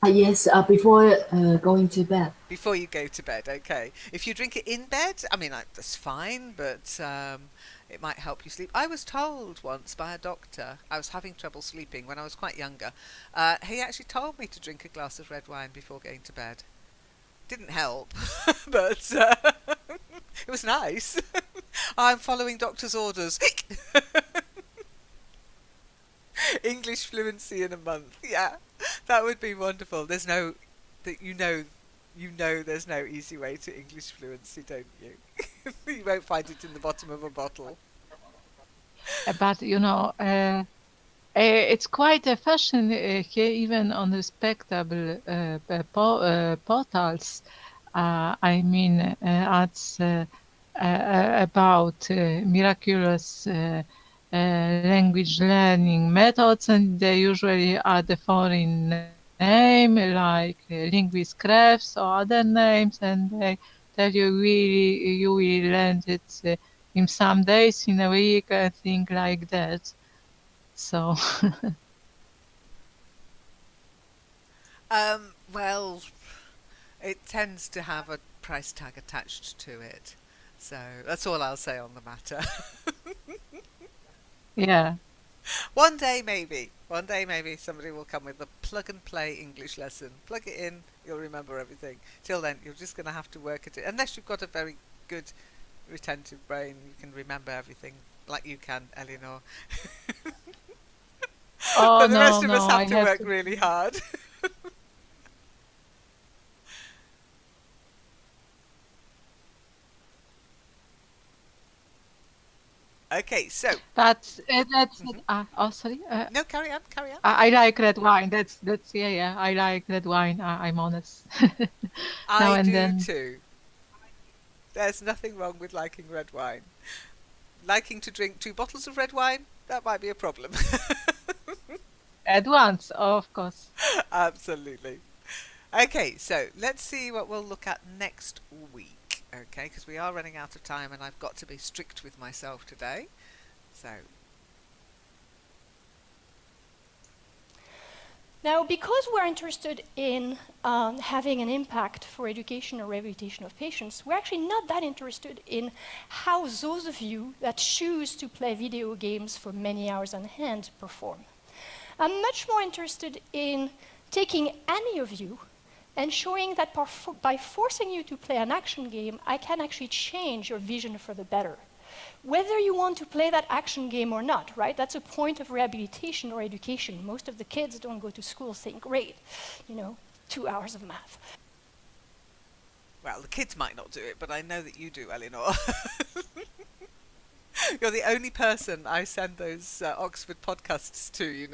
Yes, before going to bed. Before you go to bed, okay. If you drink it in bed, I mean, that's fine, but it might help you sleep. I was told once by a doctor, I was having trouble sleeping when I was quite younger. He actually told me to drink a glass of red wine before going to bed. Didn't help, but it was nice. I'm following doctor's orders. English fluency in a month. Yeah, that would be wonderful. There's no, that you know there's no easy way to English fluency, don't you? You won't find it in the bottom of a bottle. But it's quite a fashion here, even on respectable portals. I mean, ads about miraculous language learning methods, and they usually are the foreign name, like linguist crafts or other names, and they tell you really you will learn it in some days, in a week, and things like that. So Well, it tends to have a price tag attached to it. So that's all I'll say on the matter. yeah. One day maybe somebody will come with a plug and play English lesson. Plug it in, you'll remember everything. Till then, you're just going to have to work at it. Unless you've got a very good retentive brain, you can remember everything like you can, Eleanor. Oh But the rest no, of us no, I have to have work to. really hard. Okay, so But that's mhm. oh sorry. No, carry on, carry on. I like red wine. That's yeah. I like red wine. I'm honest. Now I and do then. too. There's nothing wrong with liking red wine. Liking to drink 2 bottles of red wine, that might be a problem. At once, of course. Absolutely. Okay, so let's see what we'll look at next week. Okay, because we are running out of time and I've got to be strict with myself today. So, Now, because we're interested in having an impact for education or rehabilitation of patients, we're actually not that interested in how those of you that choose to play video games for many hours on hand perform. I'm much more interested in taking any of you and showing that by forcing you to play an action game, I can actually change your vision for the better. Whether you want to play that action game or not, right? That's a point of rehabilitation or education. Most of the kids don't go to school saying, great, 2 hours of math. Well, the kids might not do it, but I know that you do, Eleanor. You're the only person I send those Oxford podcasts to.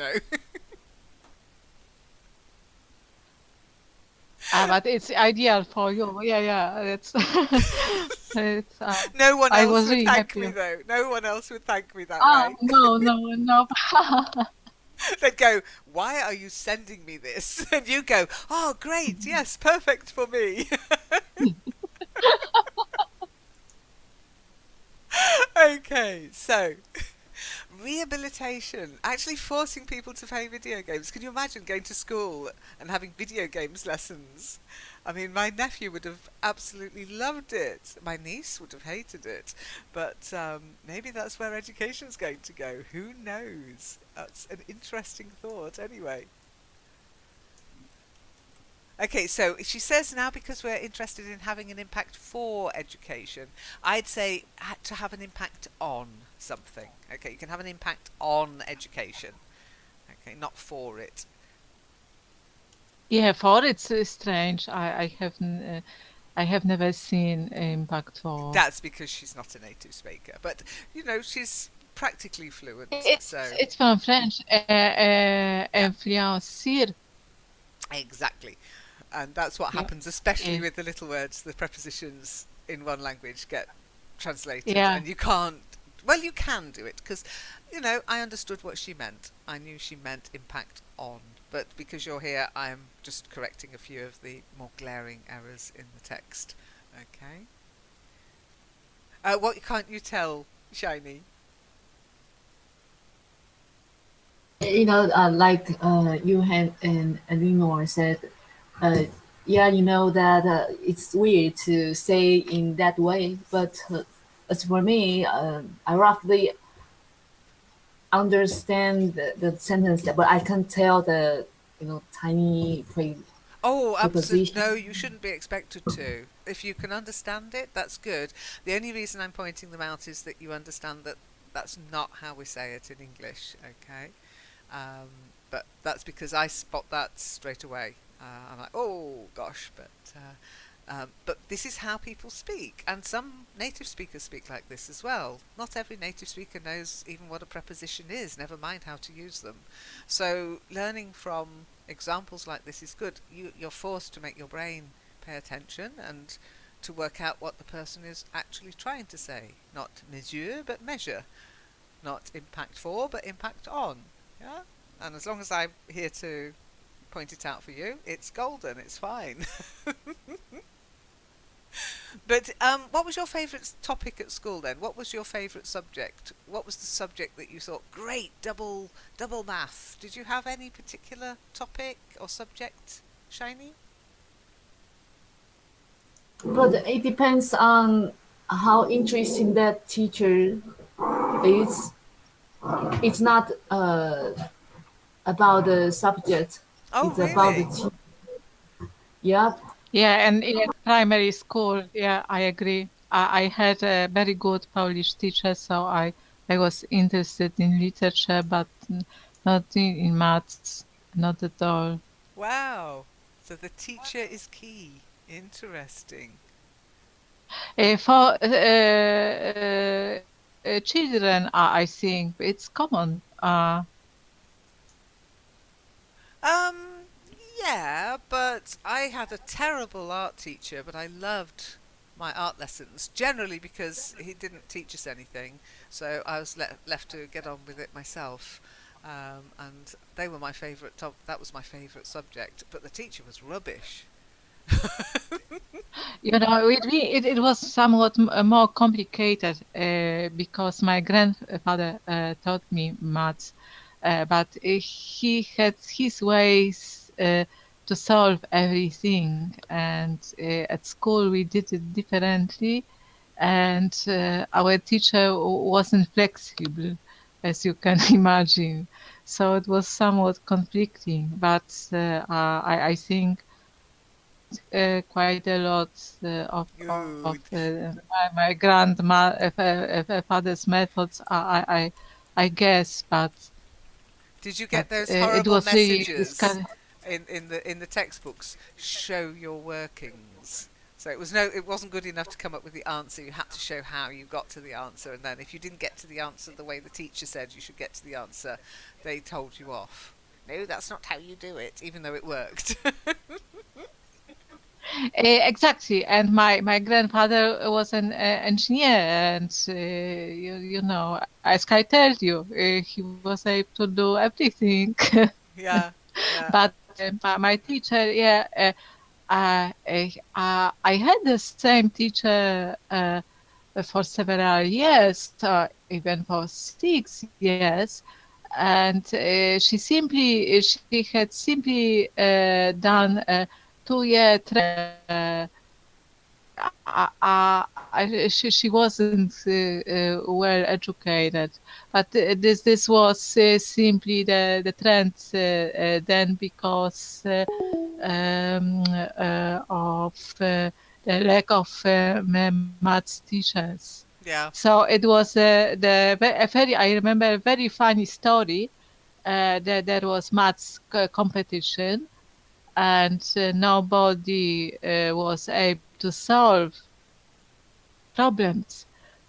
But it's ideal for you. Yeah. It's, No one I else was would really thank happy. me, though. No one else would thank me that way. No. They'd go, why are you sending me this? And you go, oh, great, yes, perfect for me. Okay, so rehabilitation, actually forcing people to play video games. Can you imagine going to school and having video games lessons? I mean, my nephew would have absolutely loved it. My niece would have hated it. But maybe that's where education's going to go. Who knows? That's an interesting thought anyway. Okay, so she says now because we're interested in having an impact for education, I'd say to have an impact on something. Okay, you can have an impact on education. Okay, not for it. Yeah, for it's strange. I have never seen impact for. That's because she's not a native speaker, but she's practically fluent. It's from French. Influencer. Exactly. And that's what happens, especially with the little words, the prepositions in one language get translated. Yeah. And you can't, well, you can do it because, I understood what she meant. I knew she meant impact on. But because you're here, I'm just correcting a few of the more glaring errors in the text. Okay. What can't you tell, Shiny? Like you and Eleanor said, yeah, that it's weird to say in that way, but as for me, I roughly understand the sentence, but I can't tell the tiny Oh, absolutely. preposition. No, you shouldn't be expected to. If you can understand it, that's good. The only reason I'm pointing them out is that you understand that that's not how we say it in English, okay? But that's because I spot that straight away. I'm like, oh gosh, but this is how people speak, and some native speakers speak like this as well. Not every native speaker knows even what a preposition is, never mind how to use them. So learning from examples like this is good. You're forced to make your brain pay attention and to work out what the person is actually trying to say. Not mesure, but measure. Not impact for, but impact on. Yeah? And as long as I'm here to point it out for you, it's golden, it's fine. But what was your favourite topic at school then? What was your favourite subject? What was the subject that you thought, great, double math? Did you have any particular topic or subject, Shiny? But it depends on how interesting that teacher is. It's not about the subject. Oh, It's about the really? teacher. Yeah. Yeah, and in primary school, yeah, I agree. I had a very good Polish teacher, so I was interested in literature, but not in maths, not at all. Wow. So the teacher is key. Interesting. For children, I think it's common. Um, yeah, but I had a terrible art teacher, but I loved my art lessons, generally because he didn't teach us anything, so I was left to get on with it myself. And they were my favourite that was my favourite subject, but the teacher was rubbish. It was somewhat more complicated because my grandfather taught me maths, but he had his ways to solve everything, and at school we did it differently, and our teacher wasn't flexible, as you can imagine. So it was somewhat conflicting, but I think I learned quite a lot of Good. my grandma father's methods. I guess, Did you but get those it horrible was really messages discouraging. in the textbooks? Show your workings. So it wasn't good enough to come up with the answer. You had to show how you got to the answer, and then if you didn't get to the answer the way the teacher said you should get to the answer, they told you off. No, that's not how you do it, even though it worked. Exactly, and my grandfather was an engineer, and you know, as I told you, he was able to do everything. Yeah, yeah, But my teacher, yeah, I had the same teacher for several years, even for 6 years, and she had simply done a 2 year she wasn't well educated, but this was simply the trend then because of the lack of maths teachers. yeah. So it was a very I remember a very funny story. That there was maths competition, and nobody was able to solve problems.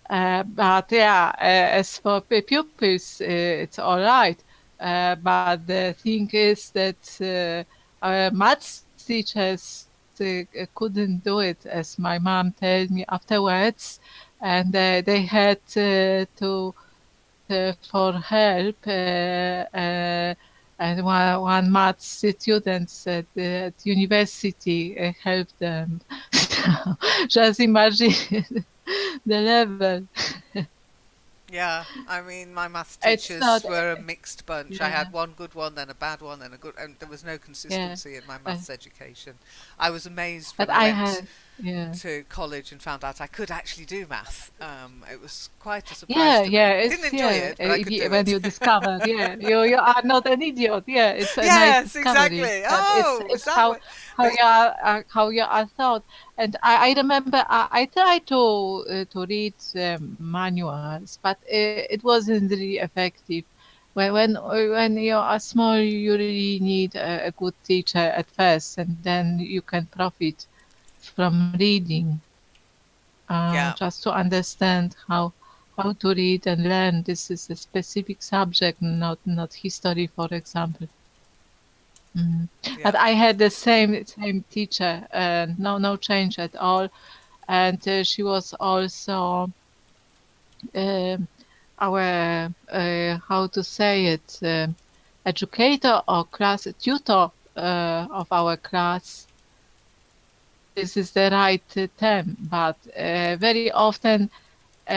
But yeah, as for pupils, it's all right. But the thing is that our maths teachers couldn't do it, as my mom told me afterwards, and they had to ask for help. And one maths student at university helped them. So just imagine the level. Yeah, I mean, my maths It's teachers not, were a mixed bunch. I yeah, had one good one, then a bad one, then a good, and there was no yeah, consistency in my but, maths education. I was amazed but when I I went have, yeah. to college and found out I could actually do math. It was quite a surprise Yeah, to me. yeah, Didn't it's enjoy yeah. it, but I could do When it. you discover, yeah, you are not an idiot. Yeah, it's a nice Yes, discovery, exactly. but Oh, is it's that what they? how you are thought. And I remember I tried to read manuals, but it wasn't really effective. When you are small, you really need a good teacher at first, and then you can profit from reading, Yeah. just to understand how to read and learn. This is a specific subject, not history, for example. Mhm. But Yeah. I had the same teacher, and no change at all. And she was also um our how to say it, educator or class tutor of our class. I don't know if this is the right term, but very often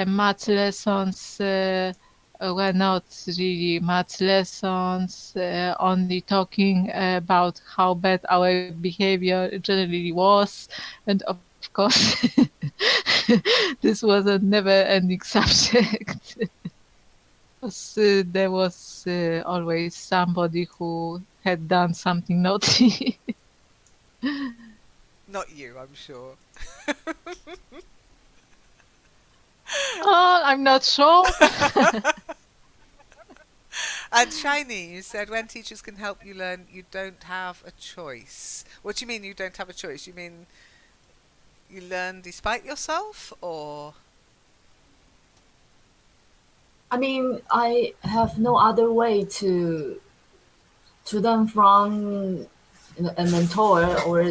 math lessons were not really math lessons, only talking about how bad our behavior generally was. And of course, this was a never ending subject. Because there was always somebody who had done something naughty. Not you, I'm sure. Oh, I'm not sure. And Shiny, you said when teachers can help you learn, you don't have a choice. What do you mean you don't have a choice? You mean you learn despite yourself, or I mean, I have no other way to learn from a mentor or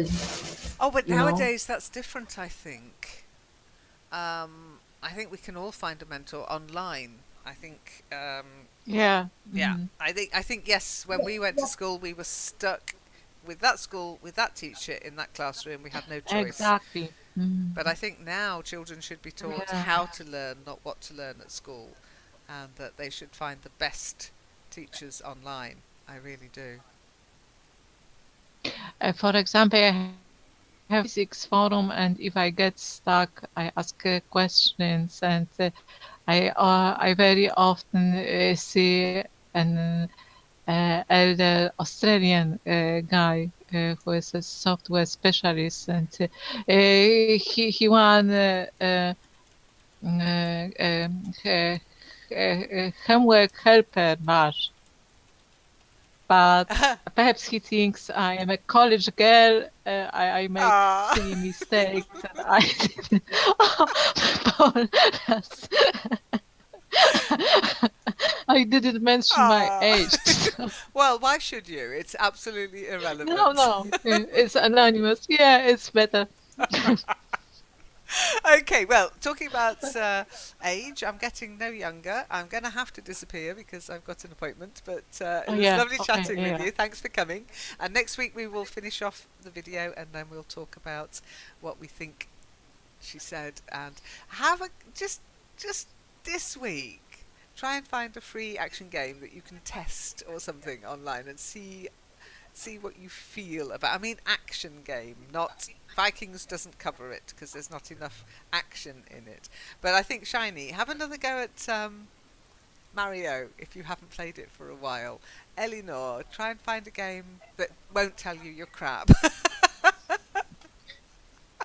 oh? But you know. nowadays that's different. I think we can all find a mentor online. I think Yeah. yeah. Mhm. I think yes. When we went to school, we were stuck with that school, with that teacher in that classroom. We had no choice. Exactly. Mhm. But I think now children should be taught Yeah. how to learn, not what to learn at school, and that they should find the best teachers online. I really do. For example, I have physics forum, and if I get stuck, I ask questions, and I very often see an elder Australian guy who is a software specialist, and he won homework helper badge. But perhaps he thinks I am a college girl. I make Ah. silly mistakes, and I didn't. Paul, I didn't mention my Ah. age. Well, why should you? It's absolutely irrelevant. No, it's anonymous. Yeah, it's better. Okay, well, talking about age, I'm getting no younger. I'm going to have to disappear because I've got an appointment, but it Oh was yeah, lovely okay, chatting with yeah. you. Thanks for coming. And next week we will finish off the video and then we'll talk about what we think she said, and have a just this week try and find a free action game that you can test or something online and see what you feel about. I mean, action game, not Vikings doesn't cover it because there's not enough action in it. But I think Shiny, have another go at Mario if you haven't played it for a while. Elinor, try and find a game that won't tell you you're crap.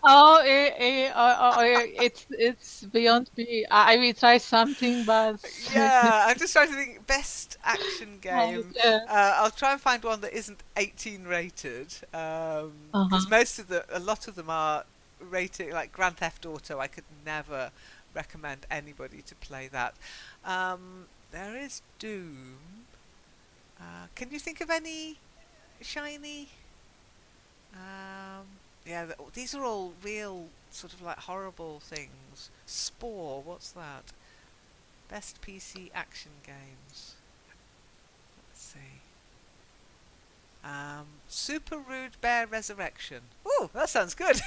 Oh, it's beyond me. I will try something, but Yeah, I'm just trying to think best action oh, game. yeah. I'll try and find one that isn't 18 rated, because Uh-huh. a lot of them are rated like Grand Theft Auto. I could never recommend anybody to play that. There is Doom. Can you think of any Shiny? Yeah, these are all real sort of like horrible things. Spore, what's that? Best PC action games. Let's see. Super Rude Bear Resurrection. Oh, that sounds good.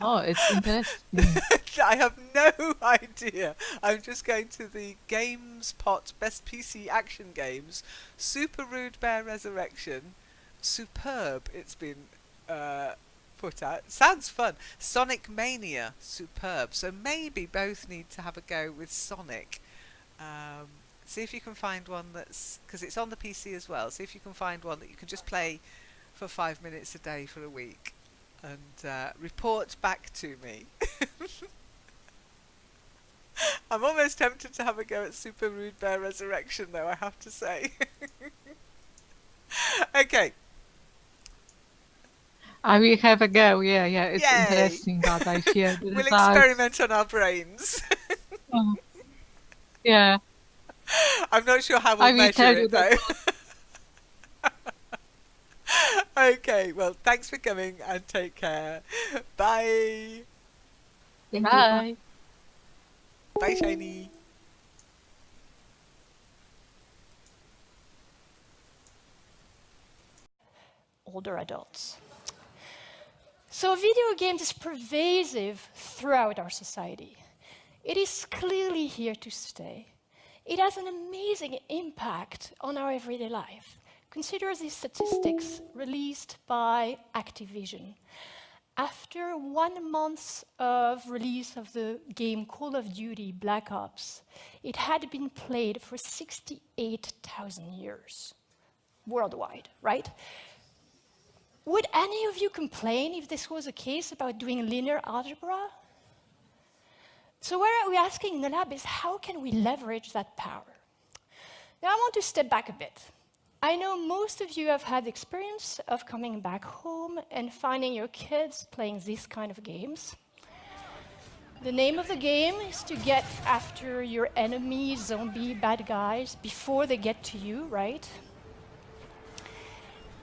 Oh, it's interesting. I have no idea. I'm just going to the GameSpot Best PC Action Games. Super Rude Bear Resurrection. Superb. It's been put out. Sounds fun. Sonic Mania. Superb. So maybe both need to have a go with Sonic. See if you can find one that's, because it's on the PC as well. See if you can find one that you can just play for 5 minutes a day for a week and report back to me. I'm almost tempted to have a go at Super Rude Bear Resurrection, though, I have to say. Okay. I will have a go. Yeah, it's Yay! interesting, but I fear the We'll results. experiment on our brains. Oh, yeah, I'm not sure how I we'll will measure tell you it, the though. Okay, well, thanks for coming and take care. Bye. Thank you. Bye. Bye, Shiny. Older adults. So video games is pervasive throughout our society. It is clearly here to stay. It has an amazing impact on our everyday life. Consider these statistics released by Activision. After 1 month of release of the game Call of Duty Black Ops, it had been played for 68,000 years worldwide, right? Would any of you complain if this was a case about doing linear algebra? So what we're asking in the lab is how can we leverage that power? Now I want to step back a bit. I know most of you have had the experience of coming back home and finding your kids playing these kind of games. The name of the game is to get after your enemy, zombie, bad guys before they get to you, right?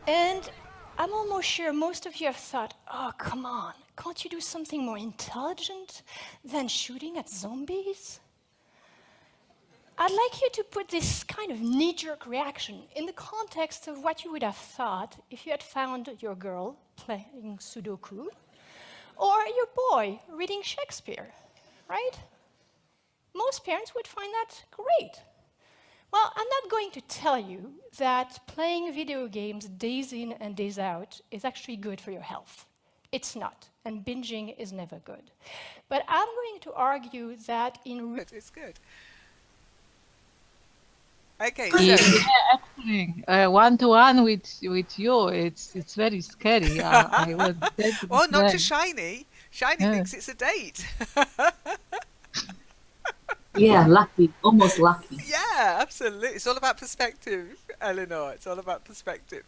And I'm almost sure most of you have thought, oh, come on, can't you do something more intelligent than shooting at zombies? I'd like you to put this kind of knee-jerk reaction in the context of what you would have thought if you had found your girl playing Sudoku or your boy reading Shakespeare, right? Most parents would find that great. Well, I'm not going to tell you that playing video games days in and days out is actually good for your health. It's not, and binging is never good. But I'm going to argue that in It's good. Okay, Yeah. so Actually, one-to-one with you, it's very scary. I was dead to well, not to play. Shiny. Shiny Yeah. thinks it's a date. Yeah, lucky, almost lucky. Yeah, absolutely. It's all about perspective, Eleanor. It's all about perspective.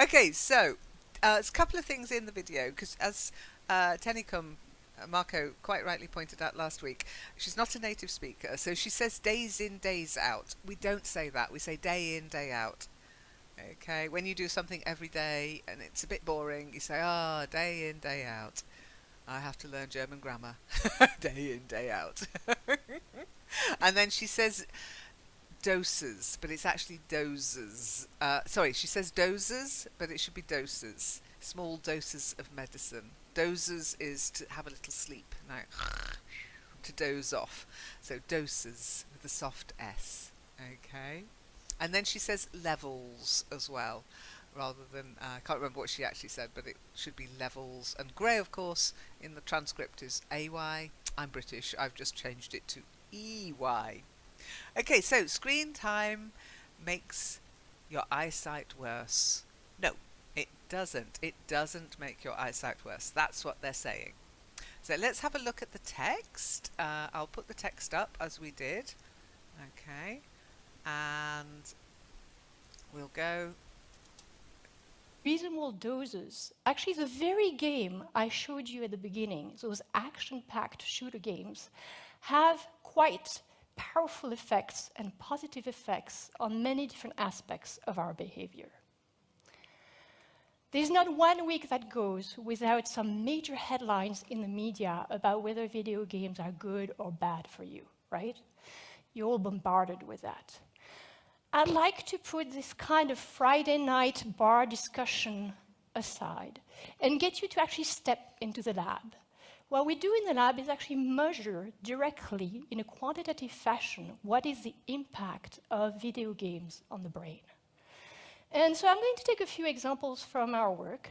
Okay, so there's a couple of things in the video because as Tenicum Marco quite rightly pointed out last week, she's not a native speaker, so she says days in, days out. We don't say that. We say day in, day out. Okay, when you do something every day and it's a bit boring, you say, day in, day out. I have to learn German grammar. Day in, day out. And then she says doses, but it's actually doses. Sorry, she says doses, but it should be doses. Small doses of medicine. Doses is to have a little sleep. Now, to doze off. So doses with a soft S. Okay. And then she says levels as well, rather than, I can't remember what she actually said, but it should be levels. And grey, of course, in the transcript is AY. I'm British, I've just changed it to EY. Okay, so screen time makes your eyesight worse. No, it doesn't. It doesn't make your eyesight worse. That's what they're saying. So let's have a look at the text. I'll put the text up as we did. Okay. And we'll go. reasonable doses, actually the very game I showed you at the beginning, those action-packed shooter games, have quite powerful effects and positive effects on many different aspects of our behavior. There's not 1 week that goes without some major headlines in the media about whether video games are good or bad for you, right? You're all bombarded with that. I'd like to put this kind of Friday night bar discussion aside and get you to actually step into the lab. What we do in the lab is actually measure directly in a quantitative fashion what is the impact of video games on the brain. And so I'm going to take a few examples from our work.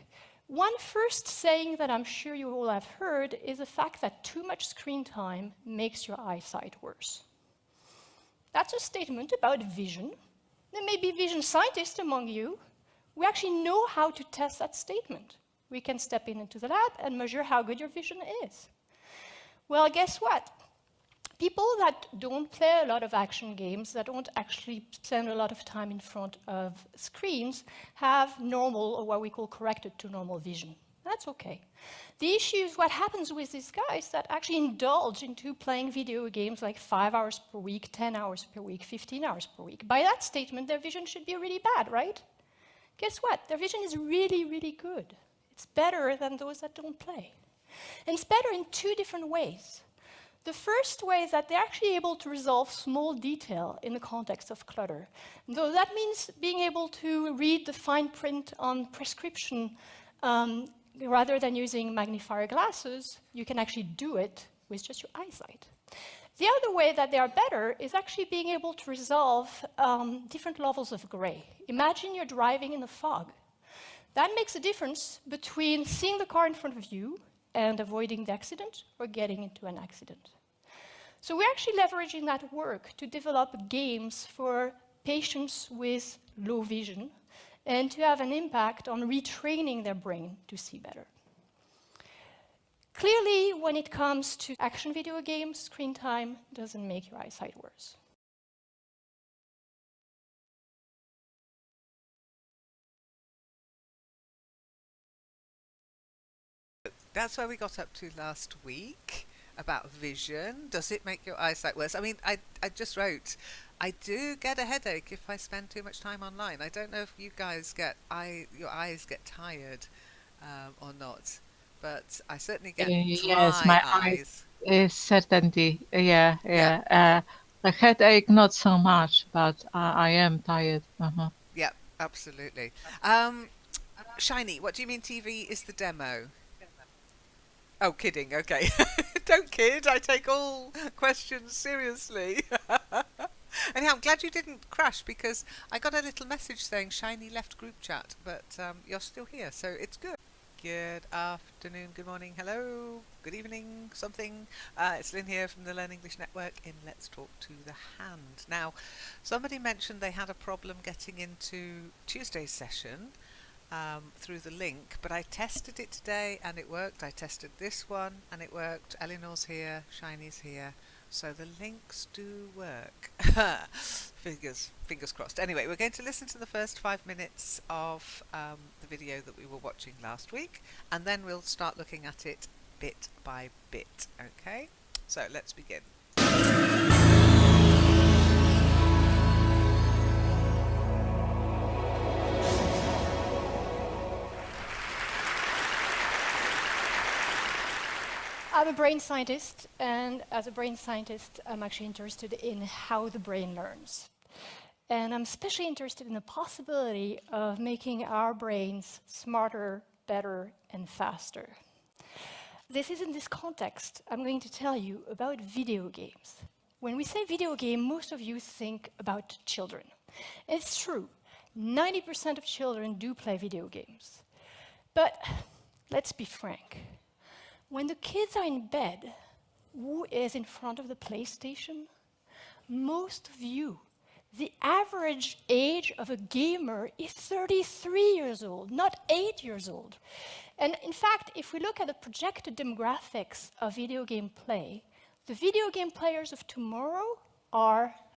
One first saying that I'm sure you all have heard is the fact that too much screen time makes your eyesight worse. That's a statement about vision. There may be vision scientists among you. We actually know how to test that statement. We can step into the lab and measure how good your vision is. Well, guess what? People that don't play a lot of action games, that don't actually spend a lot of time in front of screens, have normal, or what we call corrected to normal vision. That's okay. The issue is what happens with these guys that actually indulge into playing video games like 5 hours per week, 10 hours per week, 15 hours per week. By that statement, their vision should be really bad, right? Guess what? Their vision is really, really good. It's better than those that don't play. And it's better in 2 different ways. The first way is that they're actually able to resolve small detail in the context of clutter. Though that means being able to read the fine print on prescription rather than using magnifier glasses, you can actually do it with just your eyesight. The other way that they are better is actually being able to resolve different levels of gray. Imagine you're driving in the fog. That makes a difference between seeing the car in front of you and avoiding the accident or getting into an accident. So we're actually leveraging that work to develop games for patients with low vision and to have an impact on retraining their brain to see better. Clearly, when it comes to action video games, screen time doesn't make your eyesight worse. That's where we got up to last week about vision. Does it make your eyesight worse? I mean, I just wrote, I do get a headache if I spend too much time online. I don't know if you guys get, your eyes get tired or not, but I certainly get Yes, dry my eyes. certainty. Yeah, Yeah, yeah. A headache, not so much, but I am tired. yeah, absolutely. Shiny, what do you mean TV is the demo? Oh, kidding, okay. Don't kid, I take all questions seriously. Anyhow, I'm glad you didn't crash because I got a little message saying Shiny left group chat, but you're still here, so it's good. Good afternoon, good morning, hello, good evening, something. It's Lynn here from the Learn English Network in Let's Talk to the Hand. Now, somebody mentioned they had a problem getting into Tuesday's session through the link, but I tested it today and it worked. I tested this one and it worked. Eleanor's here, Shiny's here. So the links do work. Fingers crossed. Anyway, we're going to listen to the first 5 minutes of the video that we were watching last week, and then we'll start looking at it bit by bit. Okay? So let's begin. I'm a brain scientist, and as a brain scientist, I'm actually interested in how the brain learns. And I'm especially interested in the possibility of making our brains smarter, better, and faster. This is in this context I'm going to tell you about video games. When we say video game, most of you think about children. It's true, 90% of children do play video games. But let's be frank. When the kids are in bed, who is in front of the PlayStation? Most of you. The average age of a gamer is 33 years old, not 8 years old. And in fact, if we look at the projected demographics of video game play, the video game players of tomorrow are